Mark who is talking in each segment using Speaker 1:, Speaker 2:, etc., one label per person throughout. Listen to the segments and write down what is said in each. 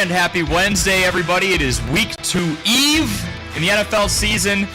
Speaker 1: And happy Wednesday, everybody. It is week 2 eve in the NFL season.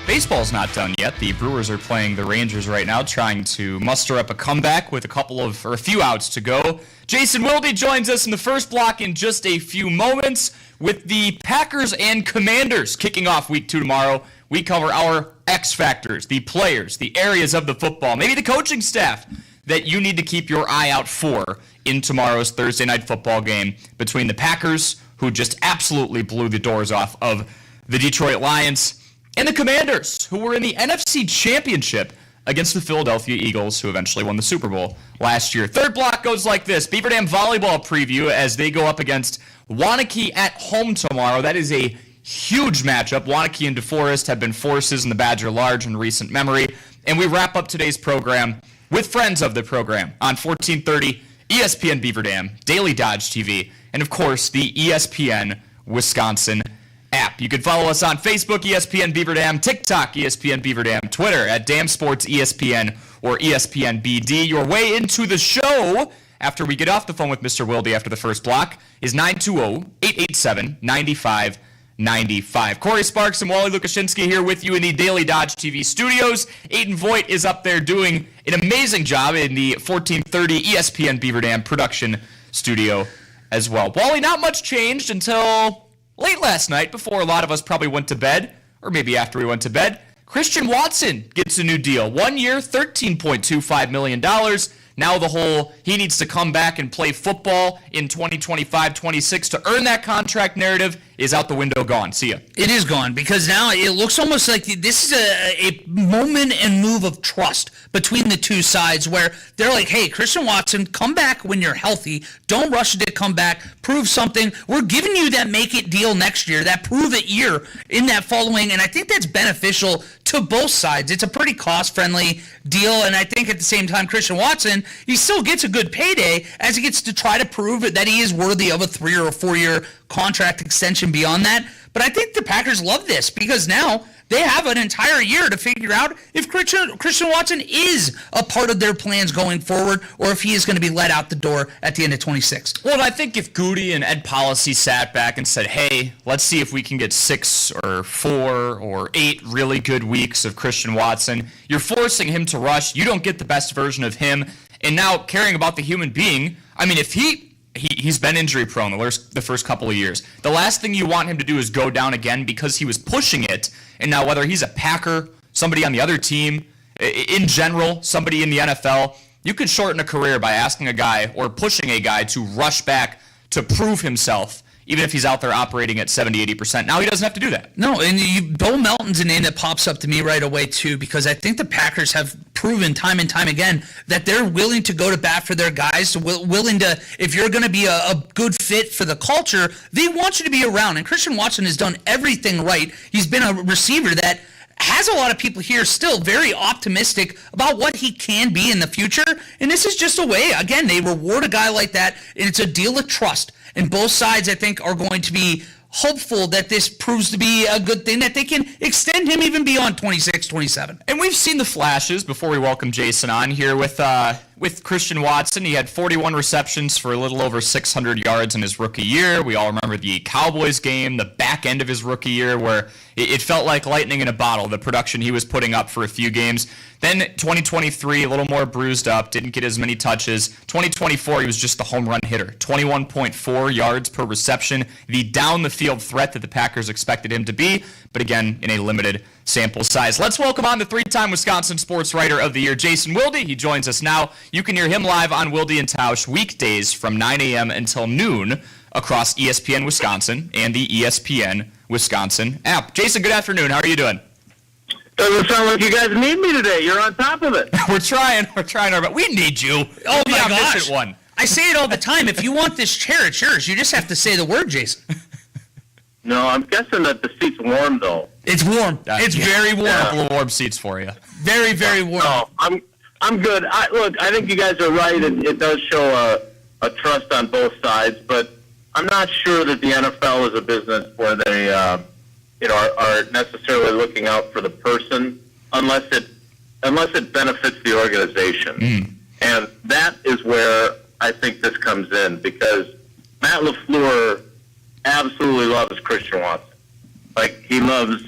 Speaker 1: Baseball's not done yet. The Brewers are playing the Rangers right now, trying to muster up a comeback with a few outs to go. Jason Wilde joins us in the first block in just a few moments with the Packers and Commanders kicking off week 2 tomorrow. We cover our X factors, the players, the areas of the football, maybe the coaching staff that you need to keep your eye out for in tomorrow's Thursday night football game between the Packers, who just absolutely blew the doors off of the Detroit Lions, and the Commanders, who were in the NFC Championship against the Philadelphia Eagles, who eventually won the Super Bowl last year. Third block goes like this. Beaver Dam Volleyball preview as they go up against Wanakee at home tomorrow. That is a huge matchup. Wanakee and DeForest have been forces in the Badger Large in recent memory. And we wrap up today's program with friends of the program on 1430 ESPN Beaver Dam, Daily Dodge TV, and of course the ESPN Wisconsin app. You can follow us on Facebook, ESPN Beaver Dam, TikTok, ESPN Beaver Dam, Twitter at Dam Sports ESPN or ESPN BD. Your way into the show after we get off the phone with Mr. Wilde after the first block is 920-887-9595. Corey Sparks and Wally Lukashinsky here with you in the Daily Dodge TV studios. Aiden Voigt is up there doing an amazing job in the 1430 ESPN Beaver Dam production studio as well. Wally, not much changed until late last night, before a lot of us probably went to bed, or maybe after we went to bed. Christian Watson gets a new deal. 1 year, $13.25 million. Now he needs to come back and play football in 2025-26 to earn that contract narrative is out the window, gone. See ya.
Speaker 2: It is gone, because now it looks almost like this is a moment and move of trust between the two sides, where they're like, hey, Christian Watson, come back when you're healthy. Don't rush to come back. Prove something. We're giving you that make-it deal next year, that prove-it year in that following, and I think that's beneficial to both sides. It's a pretty cost-friendly deal, and I think at the same time, Christian Watson, he still gets a good payday as he gets to try to prove that he is worthy of a 3 or 4 year contract extension beyond that. But I think the Packers love this, because now they have an entire year to figure out if Christian Watson is a part of their plans going forward, or if he is going to be let out the door at the end of 26.
Speaker 1: Well, I think if Goody and Ed Policy sat back and said, hey, let's see if we can get 6 or 4 or 8 really good weeks of Christian Watson, you're forcing him to rush. You don't get the best version of him. And now caring about the human being, I mean, if he's been injury prone the first couple of years. The last thing you want him to do is go down again, because he was pushing it. And now whether he's a Packer, somebody on the other team, in general, somebody in the NFL, you could shorten a career by asking a guy or pushing a guy to rush back to prove himself, even if he's out there operating at 70-80%. Now he doesn't have to do that.
Speaker 2: No, and Bo Melton's a name that pops up to me right away, too, because I think the Packers have proven time and time again that they're willing to go to bat for their guys, willing to, if you're going to be a good fit for the culture, they want you to be around. And Christian Watson has done everything right. He's been a receiver that has a lot of people here still very optimistic about what he can be in the future. And this is just a way, again, they reward a guy like that, and it's a deal of trust. And both sides, I think, are going to be hopeful that this proves to be a good thing, that they can extend him even beyond 26, 27.
Speaker 1: And we've seen the flashes before we welcome Jason on here with Christian Watson. He had 41 receptions for a little over 600 yards in his rookie year. We all remember the Cowboys game, the back end of his rookie year, where it felt like lightning in a bottle, the production he was putting up for a few games. Then 2023, a little more bruised up, didn't get as many touches. 2024, he was just the home run hitter. 21.4 yards per reception, the down-the-field threat that the Packers expected him to be, but again, in a limited sample size. Let's welcome on the 3-time Wisconsin Sports Writer of the Year, Jason Wilde. He joins us now. You can hear him live on Wilde and Tausch weekdays from 9 a.m. until noon across ESPN Wisconsin and the ESPN Wisconsin app. Jason, good afternoon. How are you doing?
Speaker 3: Doesn't sound like you guys need me today. You're on top of it.
Speaker 1: We're trying our best. We need you.
Speaker 2: Oh, my gosh.
Speaker 1: One.
Speaker 2: I say it all the time. If you want this chair, it's yours. You just have to say the word, Jason.
Speaker 3: No, I'm guessing that the seat's warm, though.
Speaker 2: It's warm. It's very warm.
Speaker 1: A couple of warm seats for you.
Speaker 2: Very, very warm.
Speaker 3: No, I'm good. I think you guys are right. It does show a trust on both sides, but I'm not sure that the NFL is a business where they are necessarily looking out for the person unless it benefits the organization. And that is where I think this comes in, because Matt LaFleur absolutely loves Christian Watson. Like, he loves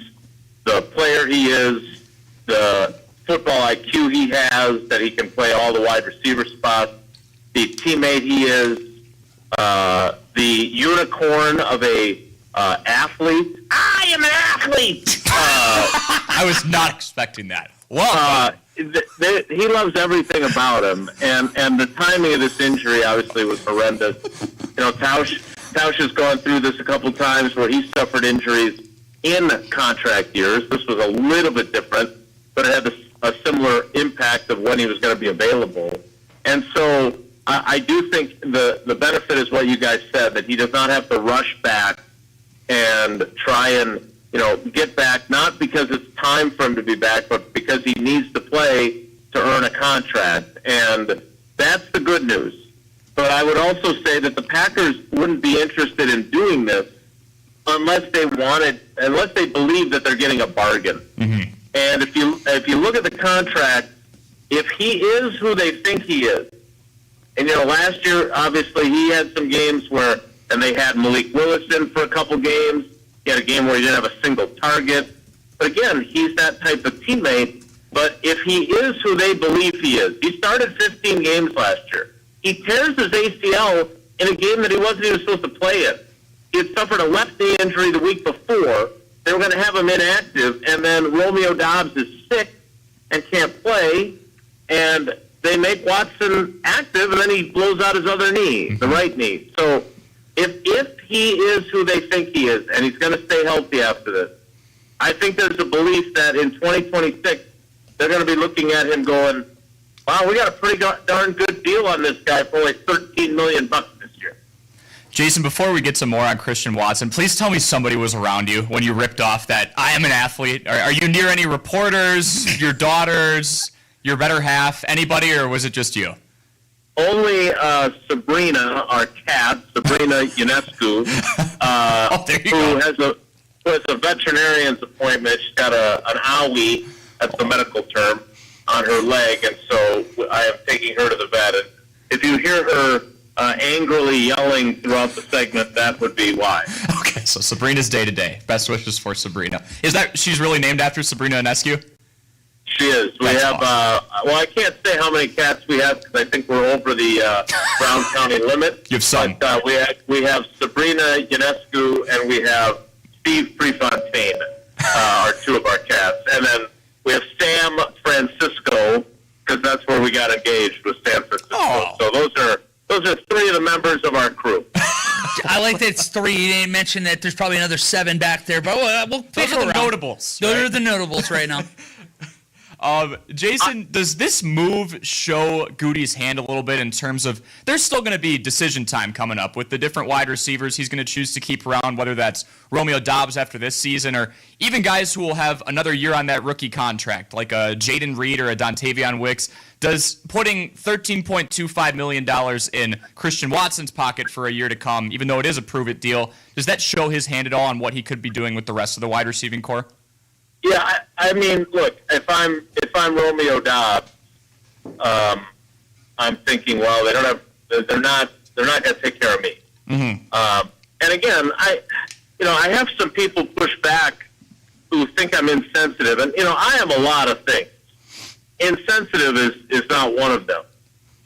Speaker 3: the player he is, the football IQ he has, that he can play all the wide receiver spots, the teammate he is, the unicorn of a athlete. I am an athlete!
Speaker 1: I was not expecting that. Whoa.
Speaker 3: He loves everything about him, and the timing of this injury obviously was horrendous. You know, Tausch has gone through this a couple times where he suffered injuries in contract years. This was a little bit different, but it had a similar impact of when he was going to be available. And so I do think the benefit is what you guys said, that he does not have to rush back and try and, get back, not because it's time for him to be back, but because he needs to play to earn a contract. And that's the good news. But I would also say that the Packers wouldn't be interested in doing this unless they believe that they're getting a bargain. Mm-hmm. And if you look at the contract, if he is who they think he is, and last year obviously he had some games where, and they had Malik Willis in for a couple games. He had a game where he didn't have a single target. But again, he's that type of teammate. But if he is who they believe he is, he started 15 games last year. He tears his ACL in a game that he wasn't even supposed to play in. He had suffered a left knee injury the week before. They were going to have him inactive, and then Romeo Doubs is sick and can't play, and they make Watson active, and then he blows out his other knee, the right knee. So if he is who they think he is, and he's going to stay healthy after this, I think there's a belief that in 2026 they're going to be looking at him going, wow, we got a pretty darn good deal on this guy for only $13 million this year.
Speaker 1: Jason, before we get some more on Christian Watson, please tell me somebody was around you when you ripped off that I am an athlete. Are you near any reporters, your daughters, your better half, anybody, or was it just you?
Speaker 3: Only Sabrina, our cat, Sabrina Ionescu, who has a veterinarian's appointment. She's got an owie, that's the medical term, on her leg, and so I am taking her to the vet. And if you hear her angrily yelling throughout the segment, that would be why.
Speaker 1: Okay, so Sabrina's day-to-day. Best wishes for Sabrina. She's really named after Sabrina Ionescu?
Speaker 3: She is. We have, awesome. I can't say how many cats we have because I think we're over the Brown County limit.
Speaker 1: You have some.
Speaker 3: But we have Sabrina Ionescu and we have Steve Prefontaine are two of our cats. And then we have Sam Francisco because that's where we got engaged with San Francisco.
Speaker 1: Oh.
Speaker 3: So those are three of the members of our crew.
Speaker 2: I like that it's three. You didn't mention that there's probably another 7 back there, but we'll pick
Speaker 1: those are the
Speaker 2: around.
Speaker 1: notables.
Speaker 2: Those
Speaker 1: right?
Speaker 2: are the notables right now.
Speaker 1: Jason, does this move show Goody's hand a little bit in terms of there's still going to be decision time coming up with the different wide receivers he's going to choose to keep around, whether that's Romeo Doubs after this season or even guys who will have another year on that rookie contract, like a Jaden Reed or a Dontavion Wicks. Does putting $13.25 million in Christian Watson's pocket for a year to come, even though it is a prove-it deal, does that show his hand at all on what he could be doing with the rest of the wide receiving core?
Speaker 3: Yeah, I mean, look, if I'm Romeo Doubs, I'm thinking, well, they're not going to take care of me. Mm-hmm. And again, I have some people push back who think I'm insensitive, and I am a lot of things. Insensitive is not one of them.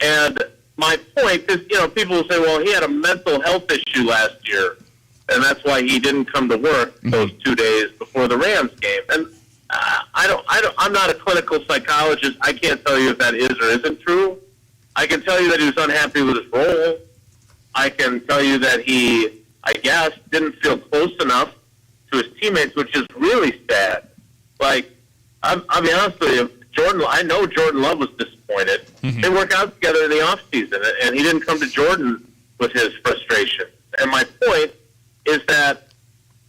Speaker 3: And my point is, people will say, well, he had a mental health issue last year, and that's why he didn't come to work those 2 days before the Rams game. And I'm not a clinical psychologist. I can't tell you if that is or isn't true. I can tell you that he was unhappy with his role. I can tell you that he, I guess, didn't feel close enough to his teammates, which is really sad. Like, I'll be honest with you, I know Jordan Love was disappointed. Mm-hmm. They work out together in the offseason, and he didn't come to Jordan with his frustration. And my point is that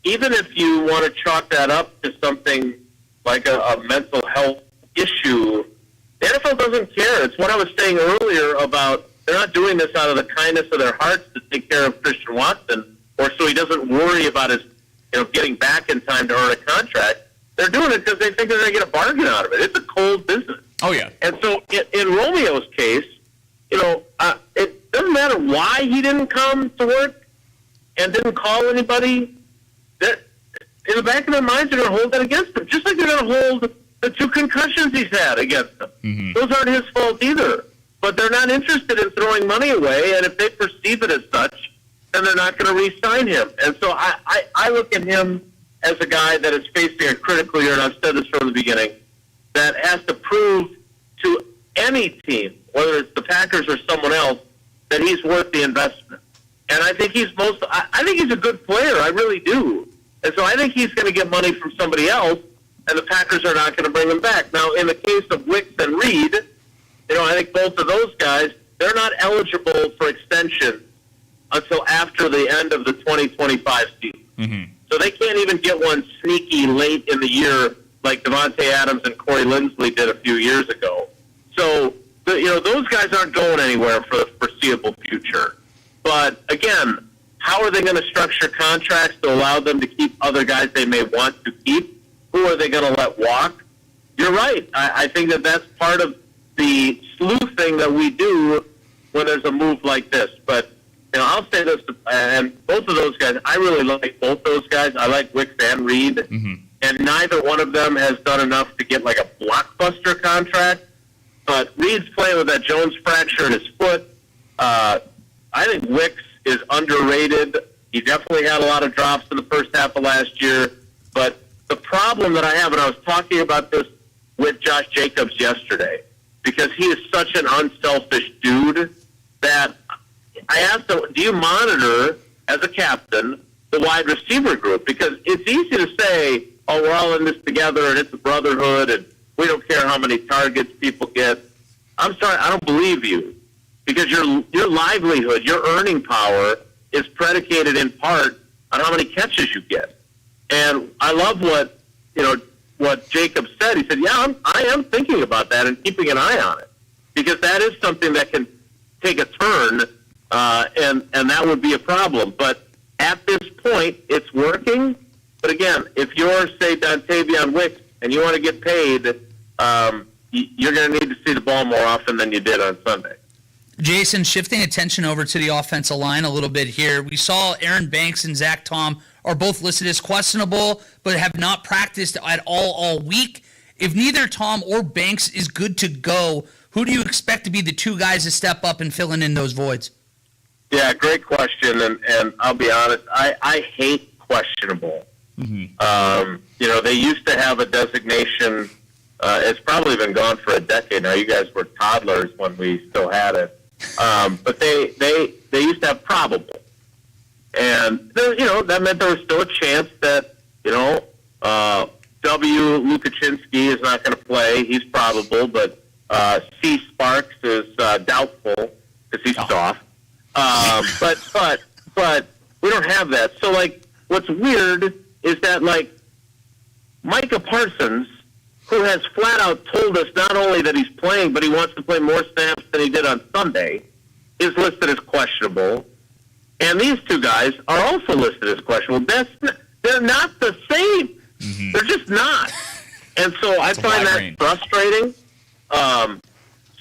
Speaker 3: even if you want to chalk that up to something like a mental health issue, the NFL doesn't care. It's what I was saying earlier about they're not doing this out of the kindness of their hearts to take care of Christian Watson or so he doesn't worry about his getting back in time to earn a contract. They're doing it because they think they're going to get a bargain out of it. It's a cold business.
Speaker 1: Oh, yeah.
Speaker 3: And so in Romeo's case, it doesn't matter why he didn't come to work. and didn't call anybody, that in the back of their minds they're going to hold that against him, just like they're going to hold the 2 concussions he's had against him.
Speaker 1: Mm-hmm.
Speaker 3: Those aren't his fault either. But they're not interested in throwing money away, and if they perceive it as such, then they're not going to re-sign him. And so I look at him as a guy that is facing a critical year, and I've said this from the beginning, that has to prove to any team, whether it's the Packers or someone else, that he's worth the investment. And I think I think he's a good player. I really do. And so I think he's going to get money from somebody else, and the Packers are not going to bring him back. Now, in the case of Wicks and Reed, I think both of those guys, they're not eligible for extension until after the end of the 2025 season.
Speaker 1: Mm-hmm.
Speaker 3: So they can't even get one sneaky late in the year like Devontae Adams and Corey Linsley did a few years ago. So, those guys aren't going anywhere for the foreseeable future. But, again, how are they going to structure contracts to allow them to keep other guys they may want to keep? Who are they going to let walk? You're right. I think that's part of the sleuthing that we do when there's a move like this. But, I'll say this, and both of those guys, I really like both those guys. I like Wicks and Reed.
Speaker 1: Mm-hmm.
Speaker 3: And neither one of them has done enough to get like a blockbuster contract. But Reed's playing with that Jones fracture in his foot. I think Wicks is underrated. He definitely had a lot of drops in the first half of last year. But the problem that I have, and I was talking about this with Josh Jacobs yesterday, because he is such an unselfish dude that I asked him, do you monitor, as a captain, the wide receiver group? Because it's easy to say, oh, we're all in this together, and it's a brotherhood, and we don't care how many targets people get. I'm sorry, I don't believe you. Because your livelihood, your earning power is predicated in part on how many catches you get. And I love what Jacob said. He said, yeah, I am thinking about that and keeping an eye on it. Because that is something that can take a turn, and that would be a problem. But at this point, it's working. But again, if you're, say, Dontavion Wicks, and you want to get paid, you're going to need to see the ball more often than you did on Sunday.
Speaker 2: Jason, shifting attention over to the offensive line a little bit here. We saw Aaron Banks and Zach Tom are both listed as questionable, but have not practiced at all week. If neither Tom or Banks is good to go, who do you expect to be the 2 guys to step up and fill in those voids?
Speaker 3: Yeah, great question, and I'll be honest, I hate questionable.
Speaker 1: Mm-hmm.
Speaker 3: They used to have a designation. It's probably been gone for a decade now. You guys were toddlers when we still had it. But they used to have probable. And, that meant there was still a chance that, W. Lukaczynski is not going to play. He's probable, but C. Sparks is doubtful because he's soft. But we don't have that. So, what's weird is that, Micah Parsons, who has flat out told us not only that he's playing, but he wants to play more snaps than he did on Sunday, is listed as questionable. And these 2 guys are also listed as questionable. They're not the same.
Speaker 1: Mm-hmm.
Speaker 3: They're just not. And so I find that frustrating.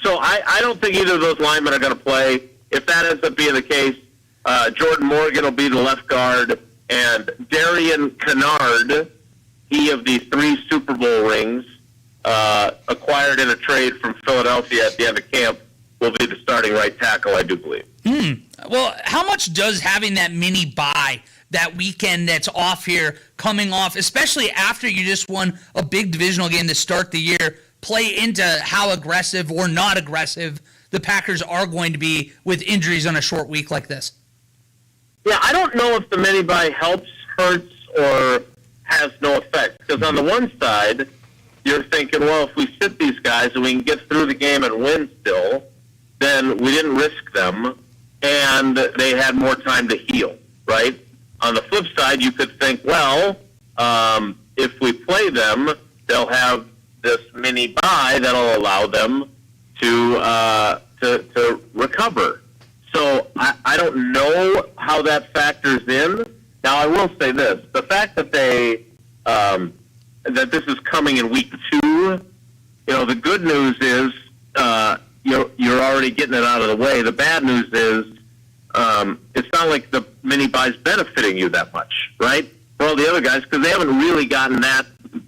Speaker 3: So I don't think either of those linemen are going to play. If that ends up being the case, Jordan Morgan will be the left guard, and Darian Kennard, he of the 3 Super Bowl rings, acquired in a trade from Philadelphia at the end of camp, will be the starting right tackle, I do believe.
Speaker 2: Well, how much does having that mini bye, that weekend that's off here, coming off, especially after you just won a big divisional game to start the year, play into how aggressive or not aggressive the Packers are going to be with injuries on a short week like this?
Speaker 3: Yeah, I don't know if the mini bye helps, hurts, or has no effect. Because on the one side, you're thinking, well, if we sit these guys and we can get through the game and win still, then we didn't risk them, and they had more time to heal, right? On the flip side, you could think, well, if we play them, they'll have this mini bye that'll allow them to recover. So I don't know how that factors in. Now, I will say this. The fact that that this is coming in week 2, the good news is you're already getting it out of the way. The bad news is it's not like the mini bye's benefiting you that much, right? For all the other guys, because they haven't really gotten that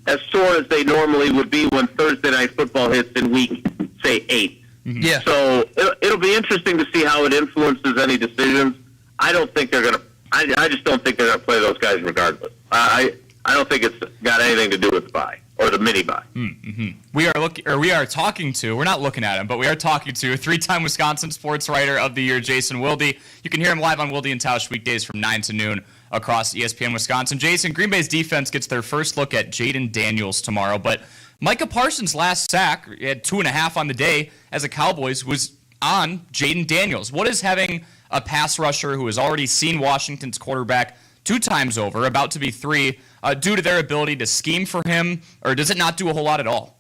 Speaker 3: as sore as they normally would be when Thursday Night Football hits in week, say, 8.
Speaker 2: Yeah.
Speaker 3: So it'll be interesting to see how it influences any decisions. I don't think they're going to. I just don't think they're going to play those guys regardless. I don't think it's got anything to do with the bye or the mini bye.
Speaker 1: Mm-hmm. We are talking to. We're not looking at him, but we are talking to a 3-time Wisconsin Sports Writer of the Year, Jason Wilde. You can hear him live on Wilde and Tausch weekdays from 9 to noon across ESPN Wisconsin. Jason, Green Bay's defense gets their first look at Jaden Daniels tomorrow, but Micah Parsons' last sack, he had 2.5 on the day as a Cowboys, was on Jaden Daniels. What is having a pass rusher who has already seen Washington's quarterback 2 times over, about to be 3, due to their ability to scheme for him, or does it not do a whole lot at all?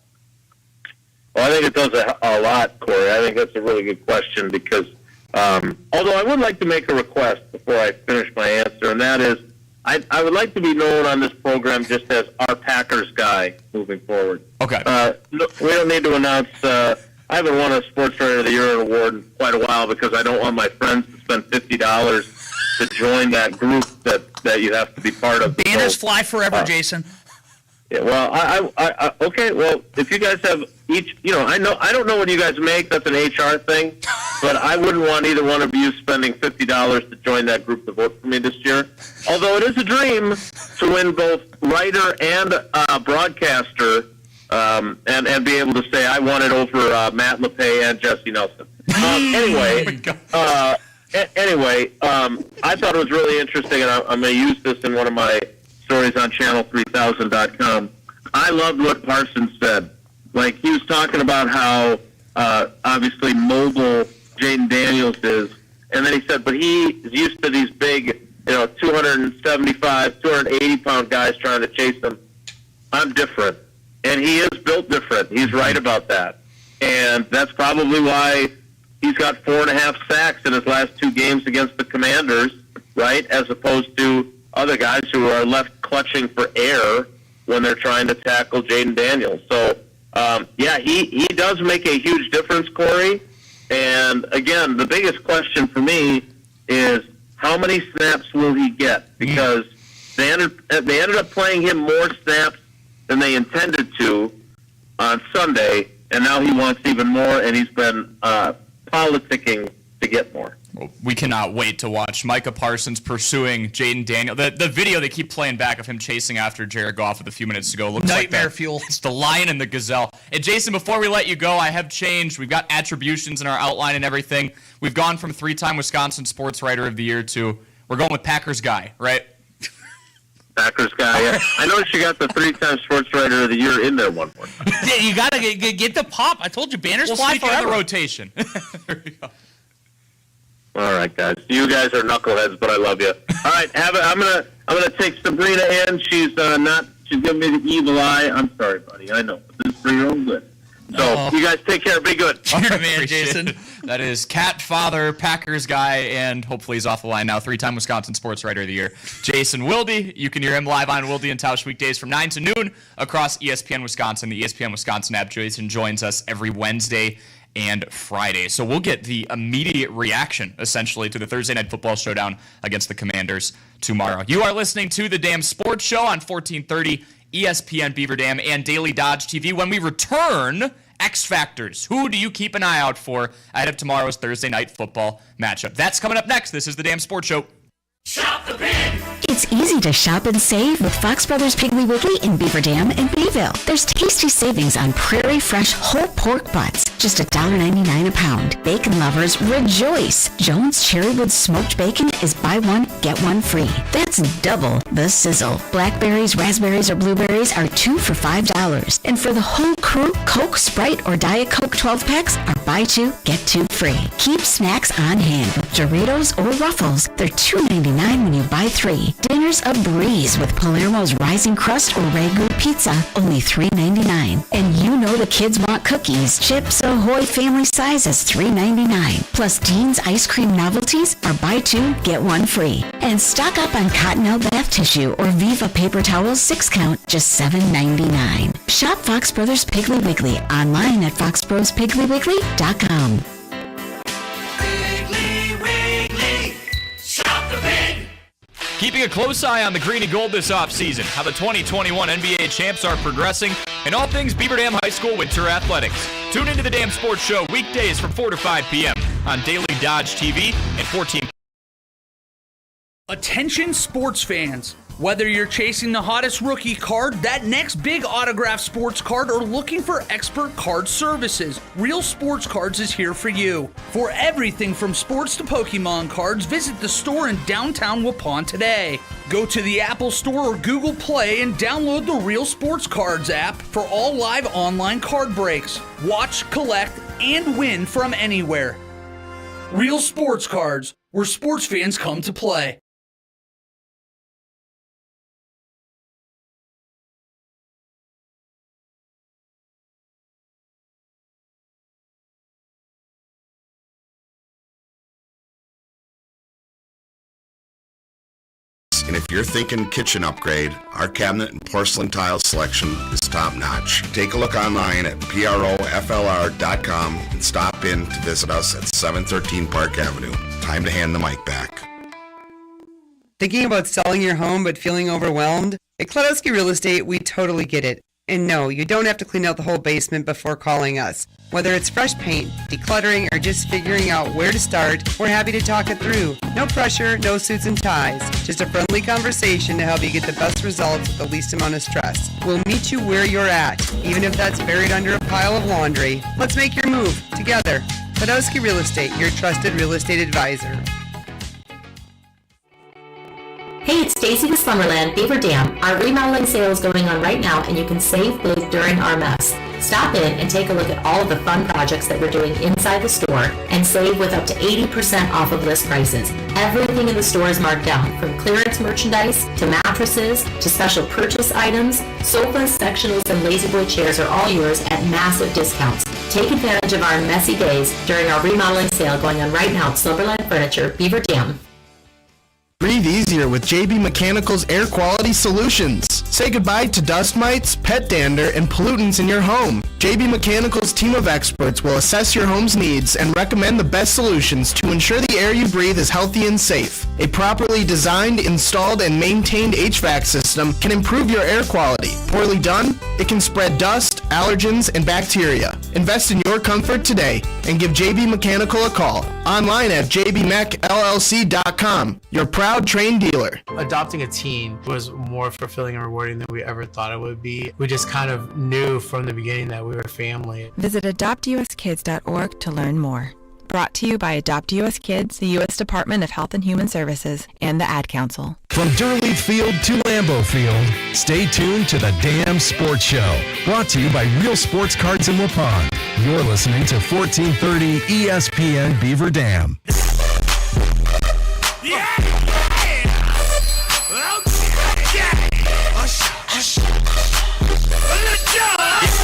Speaker 3: Well, I think it does a lot, Corey. I think that's a really good question because although I would like to make a request before I finish my answer, and that is I would like to be known on this program just as our Packers guy moving forward.
Speaker 1: Okay.
Speaker 3: We don't need to announce I haven't won a Sports Writer of the Year award in quite a while because I don't want my friends to spend $50 to join that group that you have to be part of.
Speaker 2: Banners fly forever, Jason.
Speaker 3: Yeah, well, I okay. Well, if you guys have each, I don't know what you guys make. That's an HR thing, but I wouldn't want either one of you spending $50 to join that group to vote for me this year. Although it is a dream to win both writer and broadcaster, and be able to say I won it over Matt LePay and Jesse Nelson. Anyway, I thought it was really interesting, and I'm going to use this in one of my stories on channel3000.com. I loved what Parsons said. Like, he was talking about how obviously mobile Jaden Daniels is, and then he said, but he is used to these big, 275, 280-pound guys trying to chase him. I'm different. And he is built different. He's right about that. And that's probably why he's got 4.5 sacks in his last 2 games against the Commanders, right, as opposed to other guys who are left clutching for air when they're trying to tackle Jaden Daniels. So, he does make a huge difference, Corey. And, again, the biggest question for me is how many snaps will he get? Because they ended up playing him more snaps than they intended to on Sunday, and now he wants even more, and he's been politicking to get more.
Speaker 1: Well, we cannot wait to watch Micah Parsons pursuing Jaden Daniels. The video they keep playing back of him chasing after Jared Goff with a few minutes to go looks
Speaker 2: Nightmare
Speaker 1: like
Speaker 2: fuel.
Speaker 1: It's the lion and the gazelle. And Jason, before we let you go, I have changed. We've got attributions in our outline and everything. We've gone from 3-time Wisconsin Sports Writer of the Year to we're going with Packers guy, right?
Speaker 3: Packers guy. Yeah. I noticed you got the 3-time Sports Writer of the Year in there one more.
Speaker 2: Yeah, you got to get the pop. I told you, banners fly
Speaker 1: speaking
Speaker 2: forever.
Speaker 1: of the rotation. There we go.
Speaker 3: All right, guys. You guys are knuckleheads, but I love you. All right, I'm gonna take Sabrina in. She's giving me the evil eye. I'm sorry, buddy. I know. This is for your own good. So you guys take care. Be good.
Speaker 2: You're the man, Jason.
Speaker 1: That is Cat Father, Packers guy, and hopefully he's off the line now. 3-time Wisconsin Sports Writer of the Year, Jason Wilde. You can hear him live on Wilde and Tausch weekdays from 9 to noon across ESPN Wisconsin, the ESPN Wisconsin app. Jason joins us every Wednesday and Friday. So we'll get the immediate reaction, essentially, to the Thursday Night Football showdown against the Commanders tomorrow. You are listening to The Damn Sports Show on 1430 ESPN Beaver Dam and Daily Dodge TV. When we return, X Factors. Who do you keep an eye out for ahead of tomorrow's Thursday Night Football matchup? That's coming up next. This is The Damn Sports Show.
Speaker 4: Shop the Pig! It's easy to shop and save with Fox Brothers Piggly Wiggly in Beaver Dam and Bayville. There's tasty savings on Prairie Fresh whole pork butts, just $1.99 a pound. Bacon lovers, rejoice! Jones Cherrywood smoked bacon is buy one, get one free. That's double the sizzle. Blackberries, raspberries, or blueberries are 2 for $5. And for the whole crew, Coke, Sprite, or Diet Coke 12 packs are buy 2, get 2 free. Keep snacks on hand with Doritos or Ruffles. They're $2.99 when you buy 3. Dinner's a breeze with Palermo's Rising Crust or Ragu Pizza, only $3.99. And you know the kids want cookies. Chips Ahoy family size is $3.99. Plus Dean's Ice Cream Novelties are buy 2, get 1 free. And stock up on Cottonelle bath tissue or Viva paper towels 6 count, just $7.99. Shop Fox Brothers Piggly Wiggly online at foxbrospiglywiggly.com.
Speaker 5: Wiggly, Wiggly.
Speaker 1: a close eye on the green and gold this offseason, how the 2021 NBA champs are progressing, and all things Beaver Dam High School winter athletics. Tune into the Dam Sports Show weekdays from 4 to 5 p.m. on Daily Dodge TV and 14.
Speaker 2: Attention sports fans. Whether you're chasing the hottest rookie card, that next big autographed sports card, or looking for expert card services, Real Sports Cards is here for you. For everything from sports to Pokemon cards, visit the store in downtown Waupun today. Go to the Apple Store or Google Play and download the Real Sports Cards app for all live online card breaks. Watch, collect, and win from anywhere. Real Sports Cards, where sports fans come to play.
Speaker 5: And if you're thinking kitchen upgrade, our cabinet and porcelain tile selection is top-notch. Take a look online at proflr.com and stop in to visit us at 713 Park Avenue. Time to hand the mic back.
Speaker 6: Thinking about selling your home but feeling overwhelmed? At Klodowski Real Estate, we totally get it. And no, you don't have to clean out the whole basement before calling us. Whether it's fresh paint, decluttering, or just figuring out where to start, we're happy to talk it through. No pressure, no suits and ties. Just a friendly conversation to help you get the best results with the least amount of stress. We'll meet you where you're at, even if that's buried under a pile of laundry. Let's make your move together. Klodowski Real Estate, your trusted real estate advisor.
Speaker 7: Hey, it's Stacy with Slumberland, Beaver Dam. Our remodeling sale is going on right now, and you can save big during our mess. Stop in and take a look at all of the fun projects that we're doing inside the store and save with up to 80% off of list prices. Everything in the store is marked down, from clearance merchandise to mattresses to special purchase items. Sofas, sectionals, and La-Z-Boy chairs are all yours at massive discounts. Take advantage of our messy days during our remodeling sale going on right now at Slumberland Furniture, Beaver Dam.
Speaker 8: Breathe easier with JB Mechanical's air quality solutions. Say goodbye to dust mites, pet dander, and pollutants in your home. JB Mechanical's team of experts will assess your home's needs and recommend the best solutions to ensure the air you breathe is healthy and safe. A properly designed, installed, and maintained HVAC system can improve your air quality. Poorly done, it can spread dust, allergens, and bacteria. Invest in your comfort today and give JB Mechanical a call. Online at jbmechllc.com. Your proud trained dealer.
Speaker 9: Adopting a teen was more fulfilling and rewarding than we ever thought it would be. We just kind of knew from the beginning that we were family.
Speaker 10: Visit adoptuskids.org to learn more. Brought to you by Adopt US Kids, the U.S. Department of Health and Human Services, and the Ad Council.
Speaker 11: From Durleaf Field to Lambeau Field, stay tuned to the Dam Sports Show. Brought to you by Real Sports Cards in Waupun. You're listening to 1430 ESPN Beaver Dam.
Speaker 1: If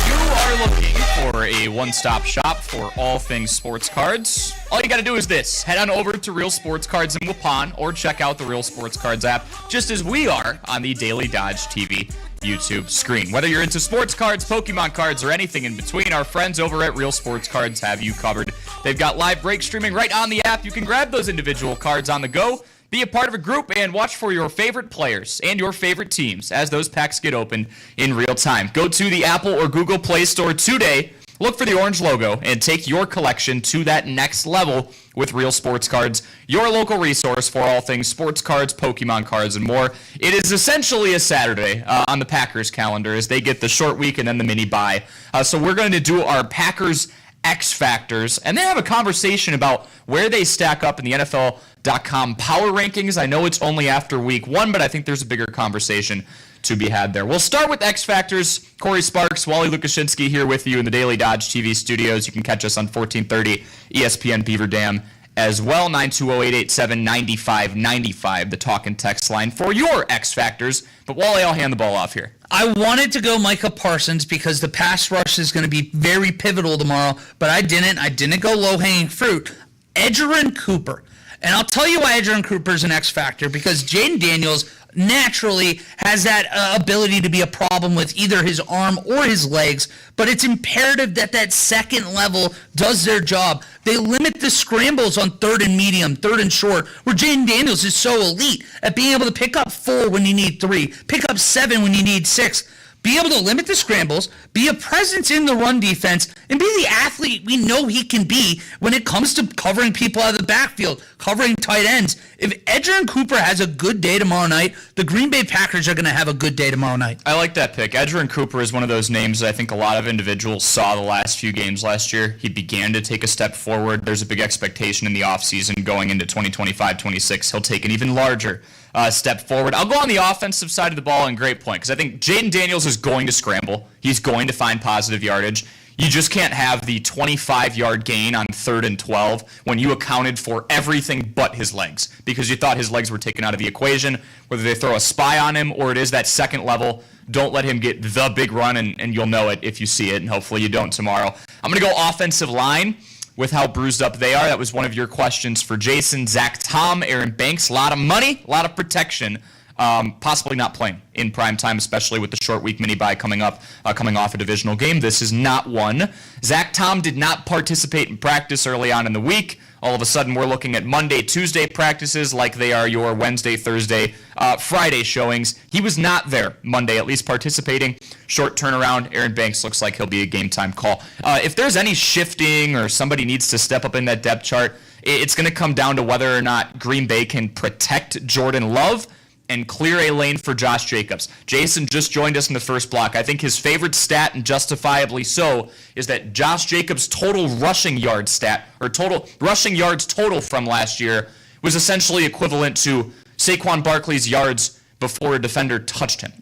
Speaker 1: you are looking for a one-stop shop for all things sports cards, all you got to do is this. Head on over to Real Sports Cards in Waupun or check out the Real Sports Cards app, just as we are on the Daily Dodge TV YouTube screen. Whether you're into sports cards, Pokemon cards, or anything in between, our friends over at Real Sports Cards have you covered. They've got live break streaming right on the app. You can grab those individual cards on the go, be a part of a group, and watch for your favorite players and your favorite teams as those packs get opened in real time. Go to the Apple or Google Play Store today, look for the orange logo, and take your collection to that next level with Real Sports Cards, your local resource for all things sports cards, Pokemon cards, and more. It is essentially a Saturday on the Packers calendar as they get the short week and then the mini bye. So we're going to do our Packers X Factors, and then have a conversation about where they stack up in the NFL.com power rankings. I know it's only after week 1, but I think there's a bigger conversation to be had there. We'll start with X Factors. Corey Sparks, Wally Lukashinsky here with you in the Daily Dodge TV studios. You can catch us on 1430 ESPN Beaver Dam as well. 920-887-9595, the talk and text line for your X Factors. But Wally, I'll hand the ball off here.
Speaker 2: I wanted to go Micah Parsons because the pass rush is going to be very pivotal tomorrow, but I didn't. I didn't go low-hanging fruit. Edgerrin Cooper. And I'll tell you why Edgerrin Cooper is an X factor, because Jaden Daniels naturally has that ability to be a problem with either his arm or his legs, but it's imperative that that second level does their job. They limit the scrambles on third and medium, third and short, where Jaden Daniels is so elite at being able to pick up 4 when you need 3, pick up 7 when you need 6. Be able to limit the scrambles, be a presence in the run defense, and be the athlete we know he can be when it comes to covering people out of the backfield, covering tight ends. If Edgerrin Cooper has a good day tomorrow night, the Green Bay Packers are going to have a good day tomorrow night.
Speaker 1: I like that pick. Edgerrin Cooper is one of those names that I think a lot of individuals saw the last few games last year. He began to take a step forward. There's a big expectation in the offseason going into 2025-26. He'll take an even larger step forward. I'll go on the offensive side of the ball, and great point, because I think Jaden Daniels is going to scramble. He's going to find positive yardage. You just can't have the 25-yard gain on 3rd and 12 when you accounted for everything but his legs, because you thought his legs were taken out of the equation. Whether they throw a spy on him or it is that second level, don't let him get the big run, and you'll know it if you see it, and hopefully you don't tomorrow. I'm going to go offensive line with how bruised up they are. That was one of your questions for Jason. Zach Tom, Aaron Banks, a lot of money, a lot of protection. Possibly not playing in prime time, especially with the short week mini bye coming off a divisional game. This is not one. Zach Tom did not participate in practice early on in the week. All of a sudden, we're looking at Monday, Tuesday practices like they are your Wednesday, Thursday, Friday showings. He was not there Monday, at least participating. Short turnaround. Aaron Banks looks like he'll be a game-time call. If there's any shifting or somebody needs to step up in that depth chart, it's going to come down to whether or not Green Bay can protect Jordan Love and clear a lane for Josh Jacobs. Jason just joined us in the first block. I think his favorite stat, and justifiably so, is that Josh Jacobs' total rushing yard stat, or total rushing yards total from last year, was essentially equivalent to Saquon Barkley's yards before a defender touched him.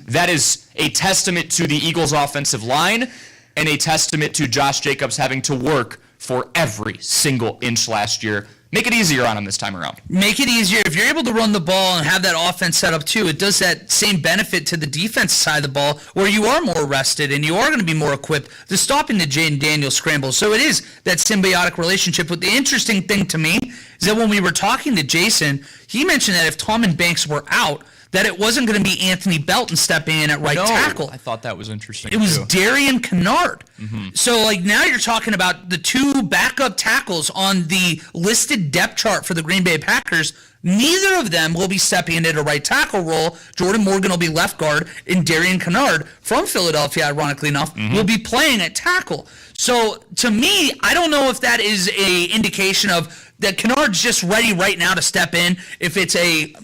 Speaker 1: That is a testament to the Eagles' offensive line and a testament to Josh Jacobs having to work for every single inch last year. Make it easier on him this time around.
Speaker 2: Make it easier. If you're able to run the ball and have that offense set up too, it does that same benefit to the defense side of the ball where you are more rested and you are going to be more equipped to stopping the Jaden Daniels scrambles. So it is that symbiotic relationship. But the interesting thing to me is that when we were talking to Jason, he mentioned that if Tom and Banks were out, that it wasn't going to be Anthony Belton stepping in at right tackle.
Speaker 1: I thought that was interesting.
Speaker 2: It was Darian Kennard.
Speaker 1: Mm-hmm.
Speaker 2: So, now you're talking about the 2 backup tackles on the listed depth chart for the Green Bay Packers. Neither of them will be stepping into the right tackle role. Jordan Morgan will be left guard, and Darian Kennard from Philadelphia, ironically enough, will be playing at tackle. So, to me, I don't know if that is a indication of that Kennard's just ready right now to step in. If it's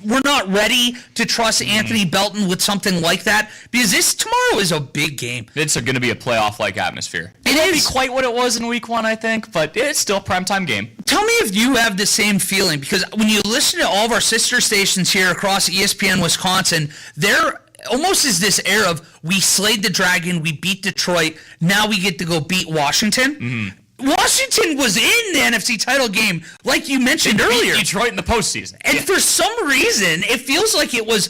Speaker 2: we're not ready to trust Anthony Belton with something like that, because this tomorrow is a big game.
Speaker 1: It's going to be a playoff-like atmosphere.
Speaker 2: It
Speaker 1: won't
Speaker 2: is
Speaker 1: be quite what it was in week 1, I think, but it's still a primetime game.
Speaker 2: Tell me if you have the same feeling, because when you listen to all of our sister stations here across ESPN Wisconsin, there almost is this air of we slayed the Dragon, we beat Detroit, now we get to go beat Washington.
Speaker 1: Mm-hmm.
Speaker 2: Washington was in the NFC title game, like you mentioned earlier.
Speaker 1: Detroit in the postseason.
Speaker 2: And for some reason, it feels like it was,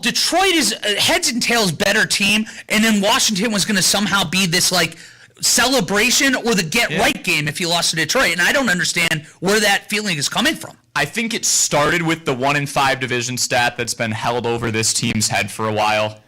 Speaker 2: Detroit is a heads and tails better team, and then Washington was going to somehow be this, celebration or the get-right game if you lost to Detroit. And I don't understand where that feeling is coming from.
Speaker 1: I think it started with the 1-5 division stat that's been held over this team's head for a while.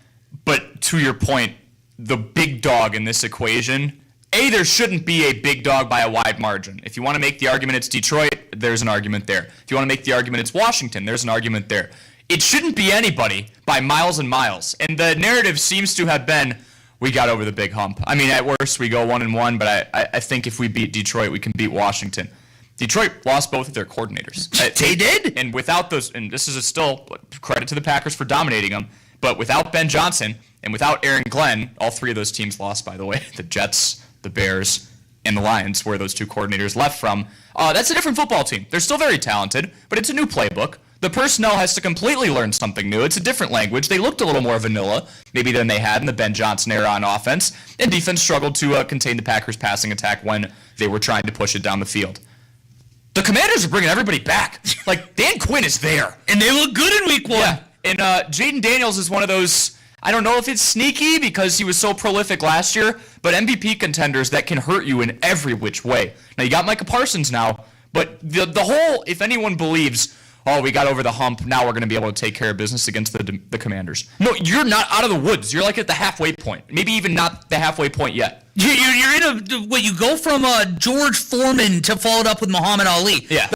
Speaker 1: But to your point, the big dog in this equation, there shouldn't be a big dog by a wide margin. If you want to make the argument it's Detroit, there's an argument there. If you want to make the argument it's Washington, there's an argument there. It shouldn't be anybody by miles and miles. And the narrative seems to have been, we got over the big hump. I mean, at worst, we go 1-1, but I think if we beat Detroit, we can beat Washington. Detroit lost both of their coordinators.
Speaker 2: They did?
Speaker 1: And without those, and this is still credit to the Packers for dominating them, but without Ben Johnson and without Aaron Glenn, all 3 of those teams lost, by the way, the Jets, the Bears, and the Lions, where those 2 coordinators left from. That's a different football team. They're still very talented, but it's a new playbook. The personnel has to completely learn something new. It's a different language. They looked a little more vanilla, maybe than they had in the Ben Johnson era on offense, and defense struggled to contain the Packers' passing attack when they were trying to push it down the field. The Commanders are bringing everybody back. Dan Quinn is there.
Speaker 2: And they look good in week 1.
Speaker 1: Yeah, and Jaden Daniels is one of those, I don't know if it's sneaky because he was so prolific last year, but MVP contenders that can hurt you in every which way. Now, you got Micah Parsons now, but the whole, if anyone believes, oh, we got over the hump. Now we're going to be able to take care of business against the Commanders. No, you're not out of the woods. You're like at the halfway point. Maybe even not the halfway point yet.
Speaker 2: You're in you go from George Foreman to followed up with Muhammad Ali.
Speaker 1: Yeah.